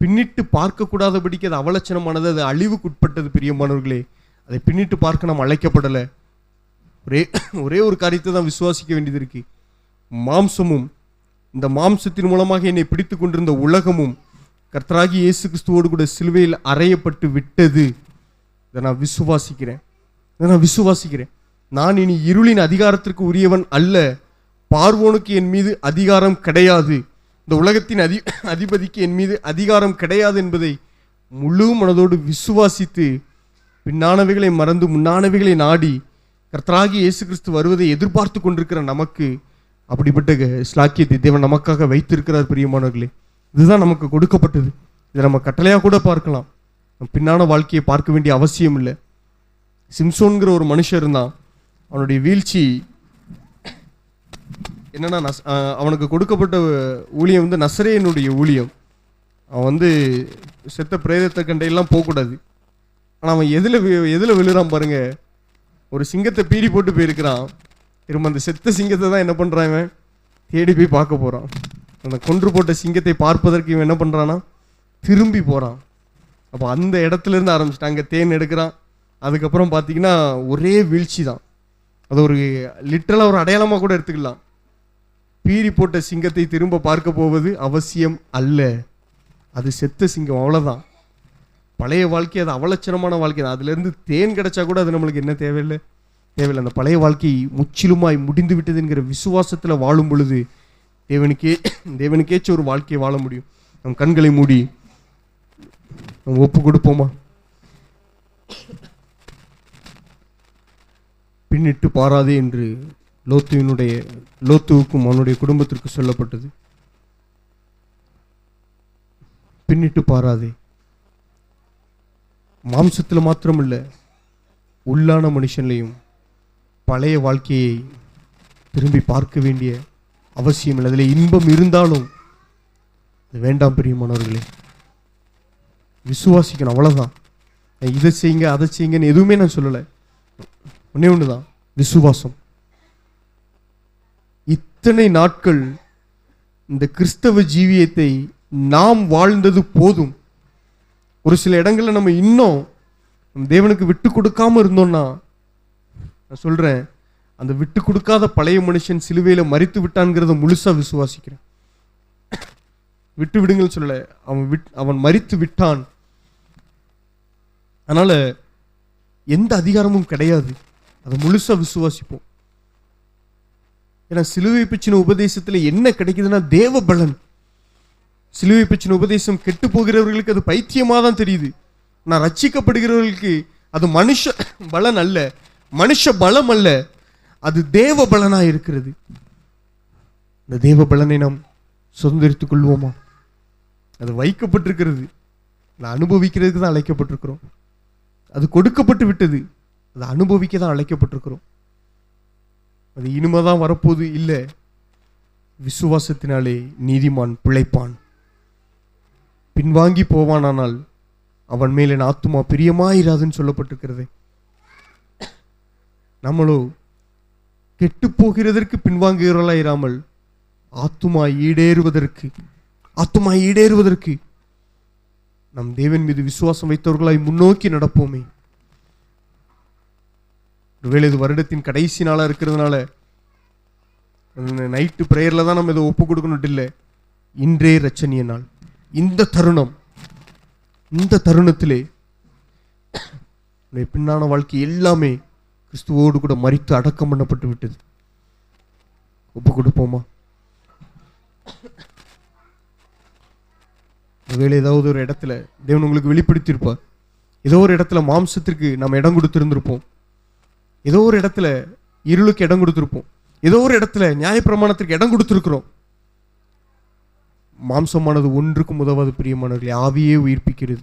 பின்னிட்டு பார்க்கக்கூடாதபடிக்கு அது அவலட்சணமானது, அது அழிவுக்குட்பட்டது. பிரியமானவர்களே, அதை பின்னிட்டு பார்க்க நாம் அழைக்கப்படலை. ஒரே ஒரு காரியத்தை தான் விசுவாசிக்க வேண்டியது இருக்கு. மாம்சமும் இந்த மாம்சத்தின் மூலமாக என்னை பிடித்து கொண்டிருந்த உலகமும் கர்த்தராகிய இயேசு கிறிஸ்துவோடு கூட சிலுவையில் அறையப்பட்டு விட்டது. இதை நான் விசுவாசிக்கிறேன். நான் இனி இருளின் அதிகாரத்திற்கு உரியவன் அல்ல. பார்வோனுக்கு என் மீது அதிகாரம் கிடையாது. இந்த உலகத்தின் அதிபதிக்கு என் மீது அதிகாரம் கிடையாது என்பதை முழு மனதோடு விசுவாசித்து பின்னானவைகளை மறந்து முன்னானவைகளை நாடி கர்த்தராகிய இயேசு கிறிஸ்து வருவதை எதிர்பார்த்து கொண்டிருக்கிற நமக்கு அப்படிப்பட்ட ஸ்லாக்கியத்தை தேவன் நமக்காக வைத்திருக்கிறார். பிரியமானவர்களே, இதுதான் நமக்கு கொடுக்கப்பட்டது. இதை நம்ம கட்டளையாக கூட பார்க்கலாம். நம்ம பின்னான வாழ்க்கையை பார்க்க வேண்டிய அவசியம் இல்லை. சிம்சோன்கிற ஒரு மனுஷன் இருந்தான். அவனுடைய வீழ்ச்சி என்னன்னா, அவனுக்கு கொடுக்கப்பட்ட ஊழியம் வந்து நசரேயனுடைய ஊழியம். அவன் செத்த பிரேதத்தை கண்டையெல்லாம் போகக்கூடாது. ஆனால் அவன் எதில் விழுறான் பாருங்க. ஒரு சிங்கத்தை பீடி போட்டு போயிருக்கிறான். திரும்ப அந்த செத்த சிங்கத்தை தான் என்ன பண்ணுறான், இவன் தேடி போய் பார்க்க போகிறான். அந்த கொன்று போட்ட சிங்கத்தை பார்ப்பதற்கு இவன் என்ன பண்ணுறான்னா திரும்பி போகிறான். அப்போ அந்த இடத்துல இருந்து ஆரம்பிச்சிட்டான். அங்கே தேன் எடுக்கிறான். அதுக்கப்புறம் பார்த்தீங்கன்னா ஒரே வீழ்ச்சி தான். அது ஒரு லிட்டரலாக ஒரு அடையாளமாக கூட எடுத்துக்கலாம். பீடி போட்ட சிங்கத்தை திரும்ப பார்க்க போவது அவசியம் அல்ல. அது செத்த சிங்கம், அவ்வளோதான். பழைய வாழ்க்கை அது அவலட்சணமான வாழ்க்கை தான். அதுலேருந்து தேன் கிடைச்சா கூட அது நம்மளுக்கு என்ன தேவையில்லை. அந்த பழைய வாழ்க்கை முற்றிலுமாய் முடிந்து விட்டது என்கிற விசுவாசத்தில் வாழும் பொழுது தேவனுக்கேச்ச ஒரு வாழ்க்கையை வாழ முடியும். நம் கண்களை மூடி நம்ம ஒப்பு கொடுப்போமா? பின்னிட்டு பாராதே என்று லோத்துவுக்கும் அவனுடைய குடும்பத்திற்கு சொல்லப்பட்டது. பின்னிட்டு பாராதே. மாம்சத்தில் மாத்திரமில்ல, உள்ளான மனுஷன்லையும் பழைய வாழ்க்கையை திரும்பி பார்க்க வேண்டிய அவசியம் இல்லை. அதில் இன்பம் இருந்தாலும் அது வேண்டாம் பிரியமானவர்களே. விசுவாசிக்கணும், அவ்வளவுதான். இதை செய்யுங்க அதை செய்யுங்கன்னு எதுவுமே நான் சொல்லலை. ஒன்னே ஒண்ணுதான், விசுவாசம். இத்தனை நாட்கள் இந்த கிறிஸ்தவ ஜீவியத்தை நாம் வாழ்ந்தது போதும். ஒரு சில இடங்கள்ல நம்ம இன்னும் தேவனுக்கு விட்டு கொடுக்காம இருந்தோம்னா, நான் சொல்றேன், அந்த விட்டு கொடுக்காத பழைய மனுஷன் சிலுவையில மரித்து விட்டான்ங்கிறத முழுசா விசுவாசிக்கிறேன். விட்டு விடுங்கள் சொல்லல, அவன் மரித்து விட்டான். அதனால எந்த அதிகாரமும் கிடையாது, அதை முழுசா விசுவாசிப்போம். ஏன்னா சிலுவை பற்றின உபதேசத்துல என்ன கிடைக்குதுன்னா தேவ பலன். சிலுவை பற்றின உபதேசம் கெட்டு போகிறவர்களுக்கு அது பைத்தியமா தான் தெரியுது. நான் ரட்சிக்கப்படுகிறவர்களுக்கு அது மனுஷ பலன் அல்ல, மனுஷ பலம் அல்ல, அது தேவ பலனா இருக்கிறது. இந்த தேவ பலனை நாம் சுதந்திரித்துக் கொள்வோமா? அது வைக்கப்பட்டிருக்கிறது, நான் அனுபவிக்கிறதுக்கு தான் அழைக்கப்பட்டிருக்கிறோம். அது கொடுக்கப்பட்டு விட்டது, அதை அனுபவிக்க தான் அழைக்கப்பட்டிருக்கிறோம். அது இனிமேதான் வரப்போது இல்லை. விசுவாசத்தினாலே நீதிமான் பிழைப்பான். பின்வாங்கி போவானால் அவன் மேல் என் ஆத்துமா பிரியமாயிராதுன்னு சொல்லப்பட்டிருக்கிறது. நம்மளோ கெட்டு போகிறதற்கு பின்வாங்குகிறவர்களா இராமல் ஆத்துமா ஈடேறுவதற்கு நம் தேவன் மீது விசுவாசம் வைத்தவர்களாய் முன்னோக்கி நடப்போமே. ஒருவேளை இது வருடத்தின் கடைசி நாளா இருக்கிறதுனால நைட்டு பிரேயர்ல தான் நம்ம இதை ஒப்பு கொடுக்கணும் இல்லை. இன்றே ரட்சணிய நாள். இந்த தருணத்திலே பின்னான வாழ்க்கை எல்லாமே கிறிஸ்துவோடு கூட மரித்து அடக்கம் பண்ணப்பட்டு விட்டது. ஒப்பு கொடுப்போமா? ஒருவேளை ஏதாவது ஒரு இடத்துல தேவன் உங்களுக்கு வெளிப்படுத்தியிருப்பார். ஏதோ ஒரு இடத்துல மாம்சத்திற்கு நம்ம இடம் கொடுத்திருந்திருப்போம். ஏதோ ஒரு இடத்துல இருளுக்கு இடம் கொடுத்திருப்போம். ஏதோ ஒரு இடத்துல நியாயப்பிரமாணத்திற்கு இடம் கொடுத்திருக்கிறோம். மாம்சமானது ஒன்றுக்கும் உதவாது பிரியமானவர்களே. ஆவியே உயிர்ப்பிக்கிறது.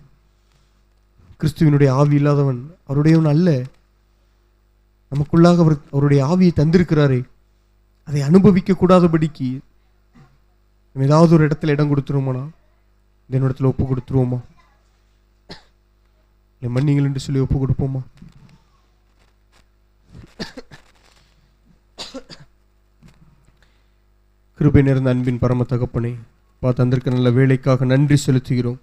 கிறிஸ்துவினுடைய ஆவி இல்லாதவன் அவருடையவன் அல்ல. நமக்குள்ளாக அவருடைய ஆவியை தந்திருக்கிறாரே, அதை அனுபவிக்க கூடாதபடிக்கு ஏதாவது ஒரு இடத்துல இடம் கொடுத்துருவோமானா இந்த இடத்துல ஒப்பு கொடுத்துருவோமா? மன்னிங்கள் என்று சொல்லி ஒப்பு கொடுப்போமா? கிருபை நிறைந்த அன்பின் பரம தகப்பனே, தந்திருக்க நல்ல வேலைக்காக நன்றி செலுத்துகிறோம்.